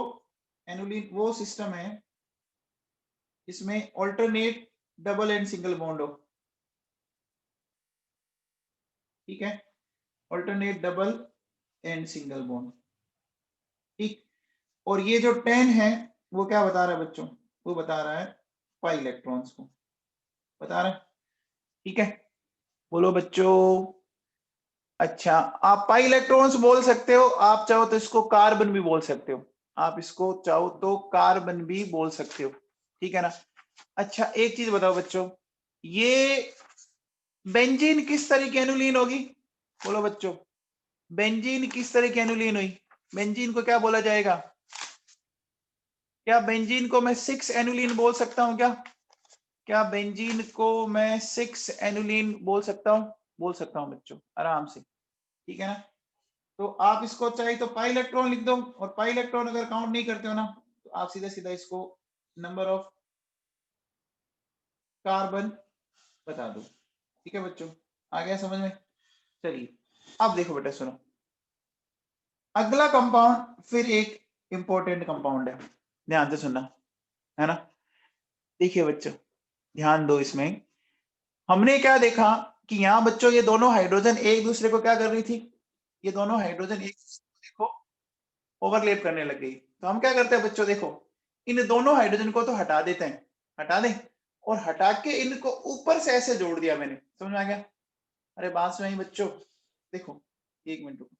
एनुलिन वो सिस्टम है इसमें alternate double and single bond हो। ठीक है, alternate double and single bond. ठीक, और ये जो 10 है वो क्या बता रहा है बच्चों? वो बता रहा है पाई इलेक्ट्रॉन्स को बता रहा है। ठीक है, बोलो बच्चों। अच्छा, आप पाई इलेक्ट्रॉन्स बोल सकते हो, आप चाहो तो इसको कार्बन भी बोल सकते हो, आप इसको चाहो तो कार्बन भी बोल सकते हो। ठीक है ना? अच्छा, एक चीज बताओ बच्चों, ये बेंजीन किस तरह की एनुलीन होगी? बोलो बच्चों, बेंजीन किस तरह की एनुलीन हुई? बेंजीन को क्या बोला जाएगा? क्या बेंजीन को मैं 6 एनुलीन बोल सकता हूं क्या? क्या बेंजीन को मैं 6 एनुलीन बोल सकता हूं? बोल सकता हूं बच्चों, आराम से। ठीक है ना? तो आप इसको चाहे तो पाई इलेक्ट्रॉन लिख दो, और पाई इलेक्ट्रॉन अगर काउंट नहीं करते हो ना, तो आप सीधा सीधा इसको नंबर ऑफ कार्बन बता दो। ठीक है बच्चों, आ गया समझ में? चलिए, अब देखो बेटा, सुनो, अगला कंपाउंड फिर एक इंपॉर्टेंट कंपाउंड है, ध्यान से सुनना, है ना? देखिए बच्चों, ध्यान दो इसमें। हमने क्या देखा कि यहाँ बच्चों ये दोनों हाइड्रोजन एक दूसरे को क्या कर रही थी? ये दोनों हाइड्रोजन एक दूसरे को देखो ओवरलैप करने लग गई। तो हम क्या करते हैं बच्चों, देखो, इन दोनों हाइड्रोजन को तो हटा देते हैं, हटा दें, और हटा के इनको ऊपर से ऐसे जोड़ दिया मैंने। समझ में आ गया? अरे बात सुनाई बच्चों, देखो, एक मिनट रुको।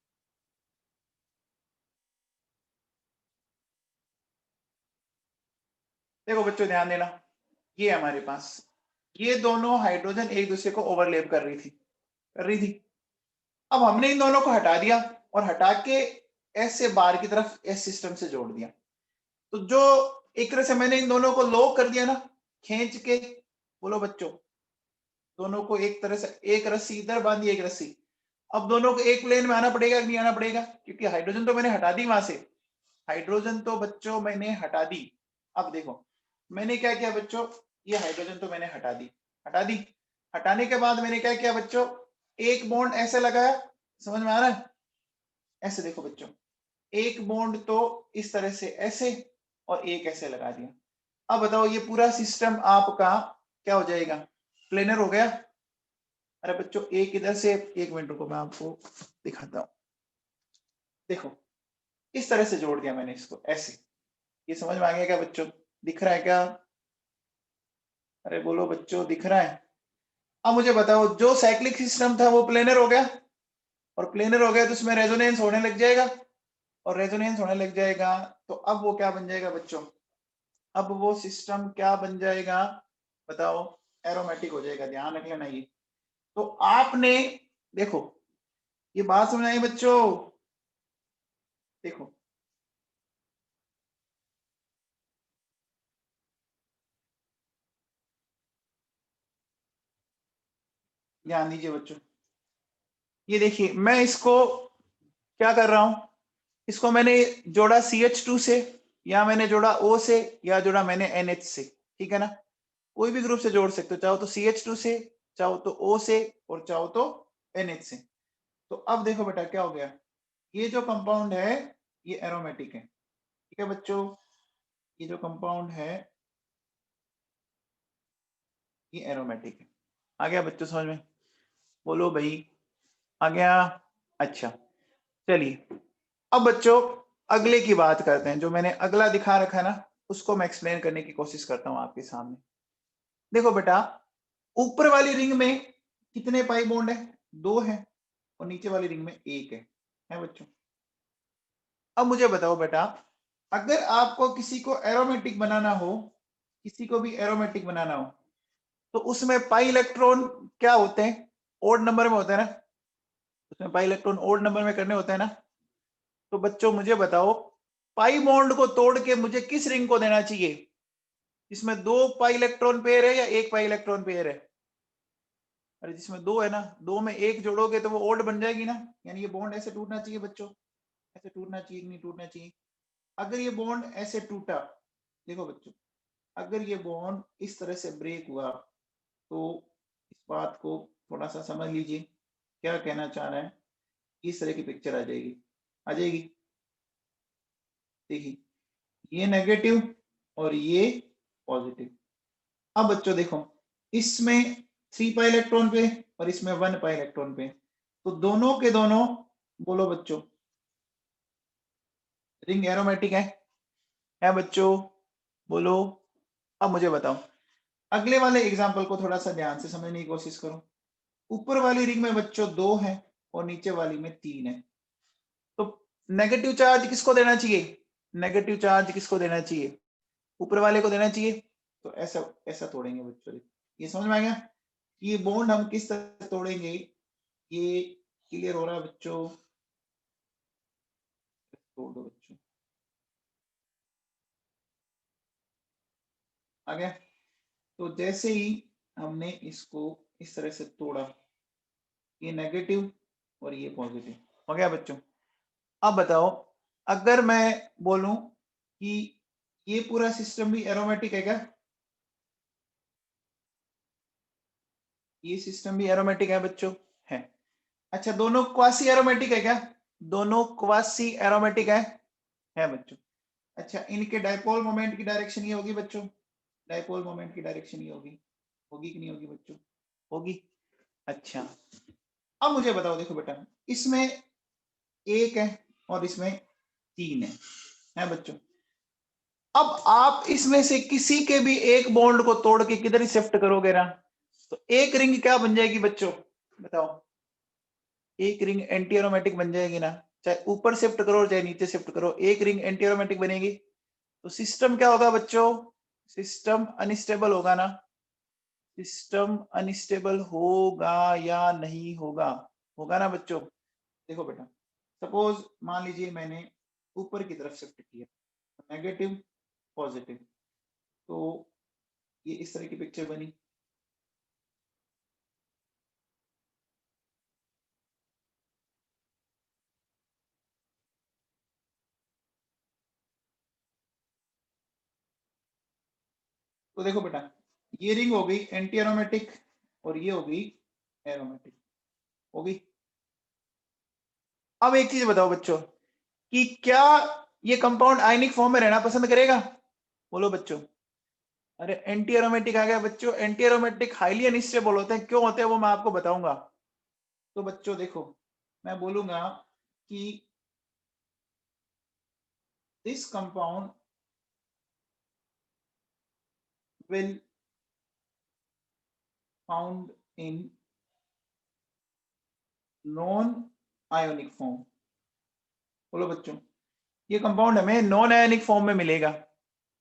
देखो बच्चों ध्यान देना, ये हमारे पास ये दोनों हाइड्रोजन एक दूसरे को ओवरलैप कर रही थी, कर रही थी। अब हमने इन दोनों को हटा दिया, और हटा के ऐसे बाहर की तरफ एस सिस्टम से जोड़ दिया। तो जो एक तरह से मैंने इन दोनों को लॉक कर दिया ना, खींच के। बोलो बच्चों, दोनों को एक तरह से, एक रस्सी इधर बांधी, एक रस्सी। अब दोनों को एक प्लेन में आना पड़ेगा कि नहीं आना पड़ेगा? क्योंकि हाइड्रोजन तो मैंने हटा दी वहां से, हाइड्रोजन तो बच्चों मैंने हटा दी। अब देखो, मैंने क्या किया बच्चों, ये हाइड्रोजन तो मैंने हटा दी, हटा दी। हटाने के बाद मैंने क्या किया बच्चों, एक बॉन्ड ऐसे लगाया। समझ में आ रहा है? ऐसे देखो बच्चों, एक बॉन्ड तो इस तरह से ऐसे, और एक ऐसे लगा दिया। अब बताओ, ये पूरा सिस्टम आपका क्या हो जाएगा? प्लेनर हो गया। अरे बच्चों, एक इधर से, एक मिनट रुको, मैं आपको दिखाता हूं। देखो, इस तरह से जोड़ दिया मैंने इसको ऐसे। ये समझ में आ गया क्या बच्चों? दिख रहा है क्या? अरे बोलो बच्चों, दिख रहा है? अब मुझे बताओ, जो साइक्लिक सिस्टम था वो प्लेनर हो गया, और प्लेनर हो गया तो उसमें रेजोनेंस होने लग जाएगा, और रेजोनेंस होने लग जाएगा तो अब वो क्या बन जाएगा बच्चों? अब वो सिस्टम क्या बन जाएगा बताओ? एरोमेटिक हो जाएगा। ध्यान रख लेना ये। तो आपने, देखो, ये बात समझ आई बच्चों? देखो, ध्यान दीजिए बच्चों, ये देखिए, मैं इसको क्या कर रहा हूं, इसको मैंने जोड़ा CH2 से, या मैंने जोड़ा O से, या जोड़ा मैंने NH से। ठीक है ना? कोई भी ग्रुप से जोड़ सकते हो, चाहो तो CH2 से, चाहो तो O से, और चाहो तो NH से। तो अब देखो बेटा क्या हो गया, ये जो कंपाउंड है ये एरोमेटिक है। ठीक है बच्चों, ये जो कंपाउंड है ये एरोमेटिक है। आ गया बच्चों समझ में? बोलो भाई, आ गया? अच्छा, चलिए, अब बच्चों अगले की बात करते हैं। जो मैंने अगला दिखा रखा है ना, उसको मैं एक्सप्लेन करने की कोशिश करता हूं आपके सामने। देखो बेटा, ऊपर वाली रिंग में कितने पाई बॉन्ड है? 2 है, और नीचे वाली रिंग में 1 है बच्चों? अब मुझे बताओ बेटा, अगर आपको किसी को एरोमेटिक बनाना हो, किसी को भी एरोमेटिक बनाना हो, तो उसमें पाई इलेक्ट्रॉन क्या होते हैं? ओड नंबर में होते हैं ना? उसमें पाई इलेक्ट्रॉन ओड नंबर में करने होते हैं ना? तो बच्चों मुझे बताओ, पाई बॉन्ड को तोड़ के मुझे किस रिंग को देना चाहिए? जिसमें 2 पाई इलेक्ट्रॉन पेयर है या 1 पाई इलेक्ट्रॉन पेयर है? अरे जिसमें 2 है ना, 2 में 1 जोड़ोगे तो वो ओड बन जाएगी ना, यानी ये बॉन्ड ऐसे टूटना चाहिए बच्चों, ऐसे टूटना चाहिए, नहीं टूटना चाहिए। अगर ये बॉन्ड ऐसे टूटा, देखो बच्चों, अगर ये बॉन्ड इस तरह से ब्रेक हुआ तो इस बात को थोड़ा सा समझ लीजिए, क्या कहना चाह रहा है। इस तरह की पिक्चर आ जाएगी, आ जाएगी। देखिए, ये नेगेटिव और ये पॉजिटिव। अब बच्चों देखो, इसमें 3 पाई इलेक्ट्रॉन पे और इसमें 1 पाई इलेक्ट्रॉन पे, तो दोनों के दोनों, बोलो बच्चों, रिंग एरोमेटिक है बच्चों, बोलो। अब मुझे बताओ, अगले वाले एग्जांपल को थोड़ा सा ध्यान से समझने की कोशिश करो। ऊपर वाली रिंग में बच्चों 2 है और नीचे वाली में 3 है, तो नेगेटिव चार्ज किसको देना चाहिए? नेगेटिव चार्ज किसको देना चाहिए? ऊपर वाले को देना चाहिए। तो ऐसा ऐसा तोड़ेंगे बच्चों, ये समझ में आ गया? ये बॉन्ड हम किस तरह तोड़ेंगे, ये क्लियर हो रहा है बच्चों? तोड़ दो बच्चों, आ गया? तो जैसे ही हमने इसको इस तरह से तोड़ा, ये नेगेटिव और ये पॉजिटिव हो गया बच्चों। अब बताओ, अगर मैं बोलूं कि ये पूरा सिस्टम भी एरोमेटिक है क्या? ये सिस्टम भी एरोमेटिक है बच्चों, है। अच्छा, दोनों क्वासी एरोमेटिक है क्या? दोनों क्वासी एरोमेटिक है बच्चों। अच्छा, इनके डायपोल मोमेंट की डायरेक्शन ये होगी बच्चों, डायपोल मोमेंट की डायरेक्शन ये होगी, होगी कि नहीं होगी बच्चों? होगी। अच्छा, अब मुझे बताओ, देखो बेटा, इसमें 1 है और इसमें 3 है बच्चों। अब आप इसमें से किसी के भी एक बॉन्ड को तोड़ के किधर शिफ्ट करोगे ना, तो एक रिंग क्या बन जाएगी बच्चों, बताओ? एक रिंग एंटी एरोमेटिक बन जाएगी ना, चाहे ऊपर शिफ्ट करो चाहे नीचे शिफ्ट करो, एक रिंग एंटी एरोमेटिक बनेगी। तो सिस्टम क्या होगा बच्चों? सिस्टम अनस्टेबल होगा ना, सिस्टम अनस्टेबल होगा या नहीं होगा? होगा ना बच्चों। देखो बेटा, सपोज मान लीजिए मैंने ऊपर की तरफ शिफ्ट किया, नेगेटिव पॉजिटिव, तो ये इस तरह की पिक्चर बनी। तो देखो बेटा, ये रिंग हो गई एंटी एरोमेटिक और ये हो गई एरोमेटिक, होगी। अब एक चीज बताओ बच्चों, कि क्या ये कंपाउंड आयनिक फॉर्म में रहना पसंद करेगा? बोलो बच्चों। अरे एंटी एरोमेटिक आ गया बच्चों, एंटी एरोमेटिक हाईली अनस्टेबल होते हैं, क्यों होते हैं वो मैं आपको बताऊंगा। तो बच्चों देखो, मैं बोलूंगा कि this compound will found in non ionic form. बोलो बच्चों, ये कंपाउंड हमें नॉन आयोनिक फॉर्म में मिलेगा,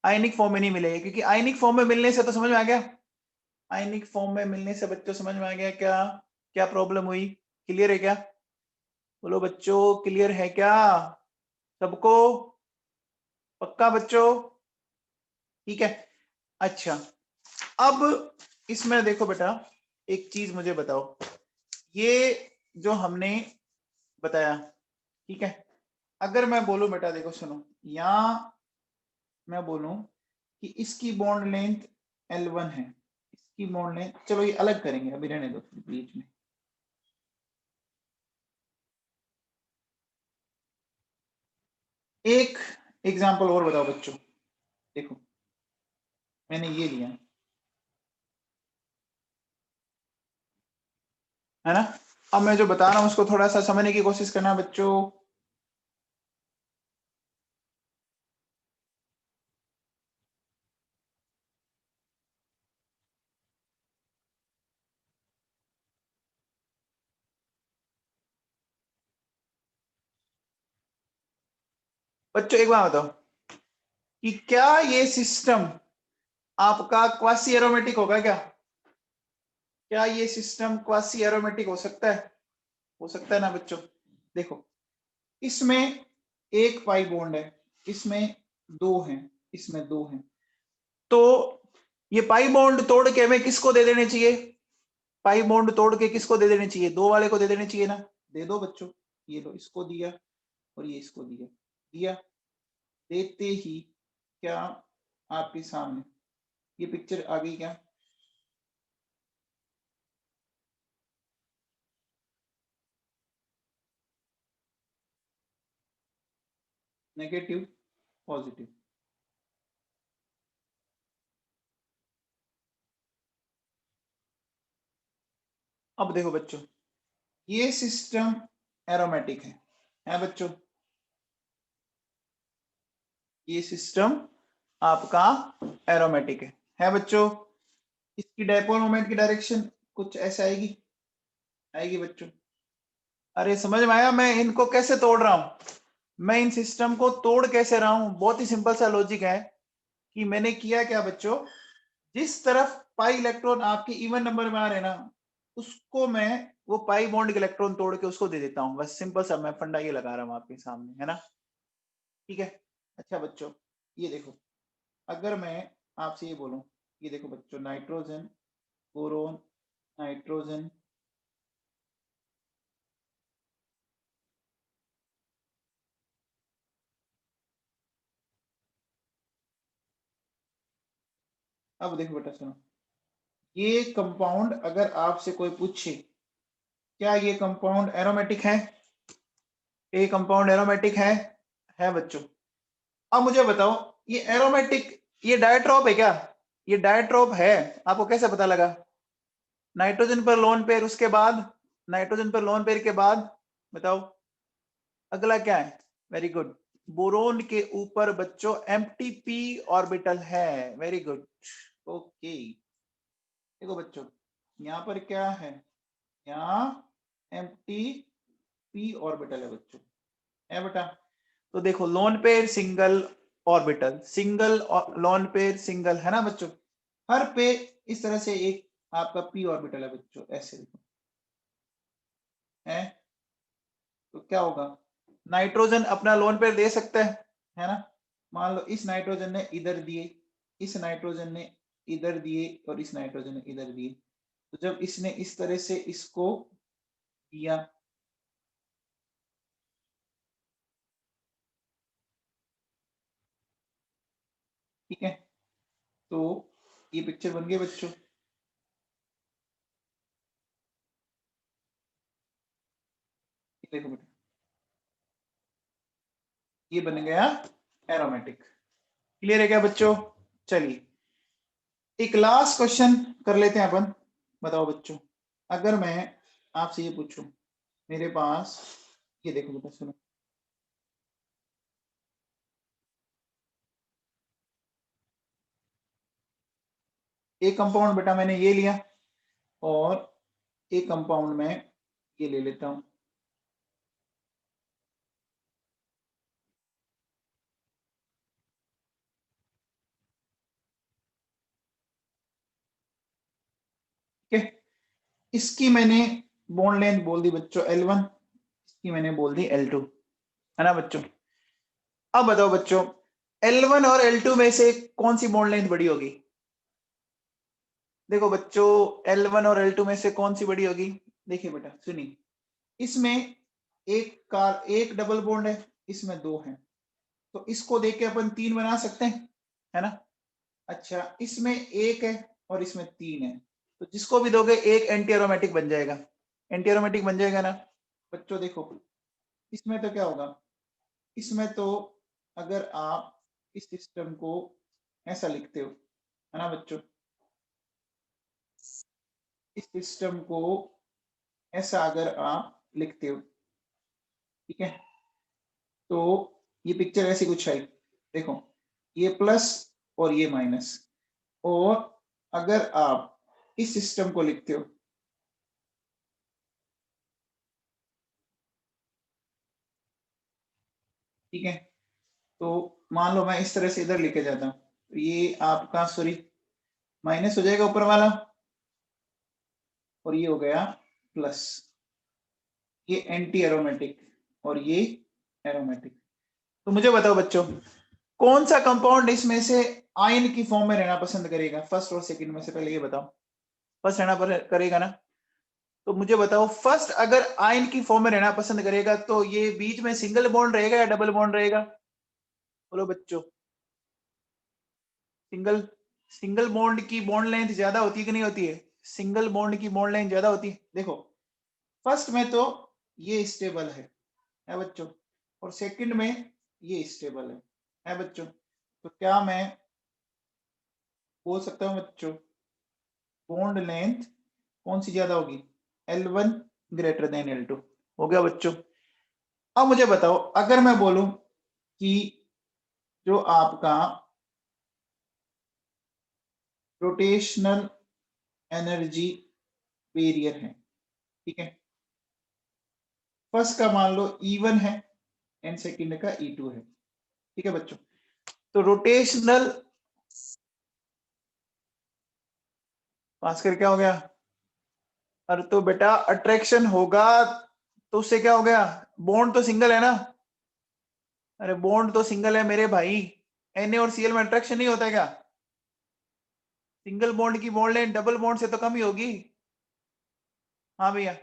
आयनिक फॉर्म में नहीं मिलेगा, क्योंकि आयनिक फॉर्म में मिलने से तो समझ में आ गया, आयनिक फॉर्म में मिलने से बच्चों समझ में आ गया क्या क्या प्रॉब्लम हुई? क्लियर है क्या? बोलो बच्चों, क्लियर है क्या सबको? पक्का बच्चों? ठीक है। अच्छा, अब इसमें देखो बेटा, एक चीज मुझे बताओ, ये जो हमने बताया, ठीक है, अगर मैं बोलूं बेटा, देखो सुनो, यहां मैं बोलूं कि इसकी बॉन्ड लेंथ L1 है, इसकी बॉन्ड लेंथ, चलो ये अलग करेंगे, अभी रहने दो बीच में। एक एग्जांपल और बताओ बच्चों, देखो मैंने ये लिया है ना, अब मैं जो बता रहा हूं उसको थोड़ा सा समझने की कोशिश करना बच्चों। बच्चों एक बात बताओ, कि क्या ये सिस्टम आपका क्वासी एरोमेटिक होगा क्या? क्या ये सिस्टम क्वासी एरोमेटिक हो सकता है? हो सकता है ना बच्चों। देखो, इसमें 1 पाई बॉन्ड है, इसमें 2 है, इसमें 2 है, तो ये पाई बॉन्ड तोड़ के हमें किसको दे देने चाहिए? पाई बॉन्ड तोड़ के किसको दे देने चाहिए? 2 वाले को दे देने चाहिए ना। दे दो बच्चों, ये लो, इसको दिया और ये इसको दिया। दिया देते ही क्या आपके सामने ये पिक्चर आ गई क्या? Negative positive. अब देखो बच्चों, ये सिस्टम एरोमेटिक है बच्चों? ये सिस्टम आपका एरोमेटिक है बच्चों? इसकी डायपोल मोमेंट की डायरेक्शन कुछ ऐसे आएगी, आएगी बच्चों? अरे समझ में आया मैं इनको कैसे तोड़ रहा हूं? मैं इन सिस्टम को तोड़ कैसे रहा हूं? बहुत ही सिंपल सा लॉजिक है कि मैंने किया क्या बच्चों, जिस तरफ पाई इलेक्ट्रॉन आपके इवन नंबर में आ रहे हैं ना, उसको मैं वो पाई बॉन्ड के इलेक्ट्रॉन तोड़ के उसको दे देता हूं। बस सिंपल सा मैं फंडा ये लगा रहा हूं आपके सामने, है ना? ठीक है। अच्छा बच्चों, ये देखो, अगर मैं आपसे ये बोलूं, ये देखो बच्चों, नाइट्रोजन, बोरोन, नाइट्रोजन, अब देखो बेटा सुनो, ये कंपाउंड अगर आपसे कोई पूछे क्या ये कंपाउंड एरोमेटिक है, ये कंपाउंड एरोमेटिक है बच्चों? अब मुझे बताओ, ये एरोमेटिक, ये डायट्रॉप है क्या? ये डायट्रॉप है, आपको कैसे पता लगा? नाइट्रोजन पर लोन पेयर, उसके बाद नाइट्रोजन पर लोन पेयर के बाद बताओ अगला क्या है? वेरी गुड, बोरोन के ऊपर बच्चों एम्प्टी पी ऑर्बिटल है। Very good, okay. देखो बच्चों, यहाँ पर क्या है? यहाँ एम्प्टी पी ऑर्बिटल है बच्चों, है बेटा? तो देखो, lone pair single orbital, single lone pair single, है ना बच्चों? हर पे इस तरह से एक आपका पी ऑर्बिटल है बच्चों, ऐसे देखो है। तो क्या होगा, नाइट्रोजन अपना लोन पेयर दे सकता है ना? मान लो इस नाइट्रोजन ने इधर दिए, इस नाइट्रोजन ने इधर दिए और इस नाइट्रोजन ने इधर दिए। तो जब इसने इस तरह से इसको दिया, ठीक है, तो ये पिक्चर बन गई बच्चों। देखो बेटा, ये बन गया एरोमेटिक। क्लियर है क्या बच्चों? चलिए एक लास्ट क्वेश्चन कर लेते हैं अपन। बताओ बच्चों, अगर मैं आपसे ये पूछूं, मेरे पास ये देखो बेटा सुनो, एक कंपाउंड बेटा मैंने ये लिया और एक कंपाउंड में ये ले लेता हूं। ठीक है, इसकी मैंने बॉन्ड लेंथ बोल दी बच्चों L1, इसकी मैंने बोल दी L2, है ना बच्चों? अब बताओ बच्चों, L1 और L2 में से कौन सी बॉन्ड लेंथ बड़ी होगी? देखो बच्चों, L1 और L2 में से कौन सी बड़ी होगी? देखिए बेटा सुनिए, इसमें एक डबल बॉन्ड है, इसमें दो है, तो इसको देख के अपन तीन बना सकते हैं, है ना? अच्छा, इसमें एक है और इसमें तीन है, तो जिसको भी दोगे एक एंटी एरोमेटिक बन जाएगा, एंटी एरोमेटिक बन जाएगा ना बच्चों? देखो इसमें तो क्या होगा, इसमें तो अगर आप इस सिस्टम को ऐसा लिखते हो, है ना बच्चों? इस सिस्टम को ऐसा अगर आप लिखते हो, ठीक है, तो ये पिक्चर ऐसी कुछ है। देखो ये प्लस और ये माइनस, और अगर आप इस सिस्टम को लिखते हो, ठीक है, तो मान लो मैं इस तरह से इधर लेके जाता हूं, तो ये आपका सॉरी माइनस हो जाएगा ऊपर वाला, और ये हो गया प्लस, ये एंटी एरोमेटिक और ये एरोमेटिक। तो मुझे बताओ बच्चों, कौन सा कंपाउंड इसमें से आयन की फॉर्म में रहना पसंद करेगा? फर्स्ट और सेकंड में से पहले ये बताओ। फर्स्ट रहना करेगा ना? तो मुझे बताओ, फर्स्ट अगर आयन की फॉर्म में रहना पसंद करेगा तो ये बीच में सिंगल बॉन्ड रहेगा या डबल बॉन्ड रहेगा? बोलो बच्चों। सिंगल सिंगल बॉन्ड की बॉन्ड लेंथ ज्यादा होती है कि नहीं होती है? सिंगल बॉन्ड की बॉन्ड लेंथ ज्यादा होती है। देखो फर्स्ट में तो ये स्टेबल है बच्चों, और सेकंड में ये स्टेबल है बच्चों। तो क्या मैं बोल सकता हूँ बच्चों, बॉन्ड लेंथ कौन सी ज्यादा होगी? L1 greater than L2। हो गया बच्चों। अब मुझे बताओ, अगर मैं बोलूं कि जो आपका रोटेशनल एनर्जी बैरियर है, ठीक है, फर्स्ट का मान लो E1 है एंड सेकंड का E2 है, ठीक है बच्चों। तो रोटेशनल पास कर क्या हो गया? अरे तो बेटा अट्रैक्शन होगा तो उससे क्या हो गया? बॉन्ड तो सिंगल है ना? अरे बॉन्ड तो सिंगल है मेरे भाई। Na और Cl में अट्रैक्शन नहीं होता क्या? सिंगल बॉन्ड की बॉन्ड लेंथ डबल बॉन्ड से तो कम ही होगी। हाँ भैया।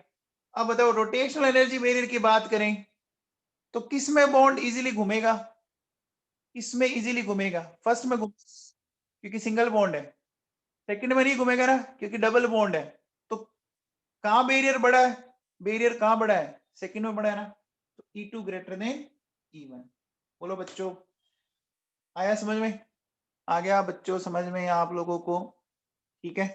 अब बताओ, रोटेशनल एनर्जी बैरियर की बात करें तो किस में बॉन्ड इजीली घूमेगा? किसमें इजीली घूमेगा? फर्स्ट में घूम, क्योंकि सिंगल बॉन्ड है। सेकंड में नहीं घूमेगा ना, क्योंकि डबल बॉन्ड है। तो कहाँ बैरियर बड़ा है? बैरियर कहाँ बड़ा है? सेकंड में बड़ा है ना। तो E2 ग्रेटर देन E1। बोलो बच्चों, आया समझ में? आ गया बच्चों समझ में आप लोगों को? ठीक है।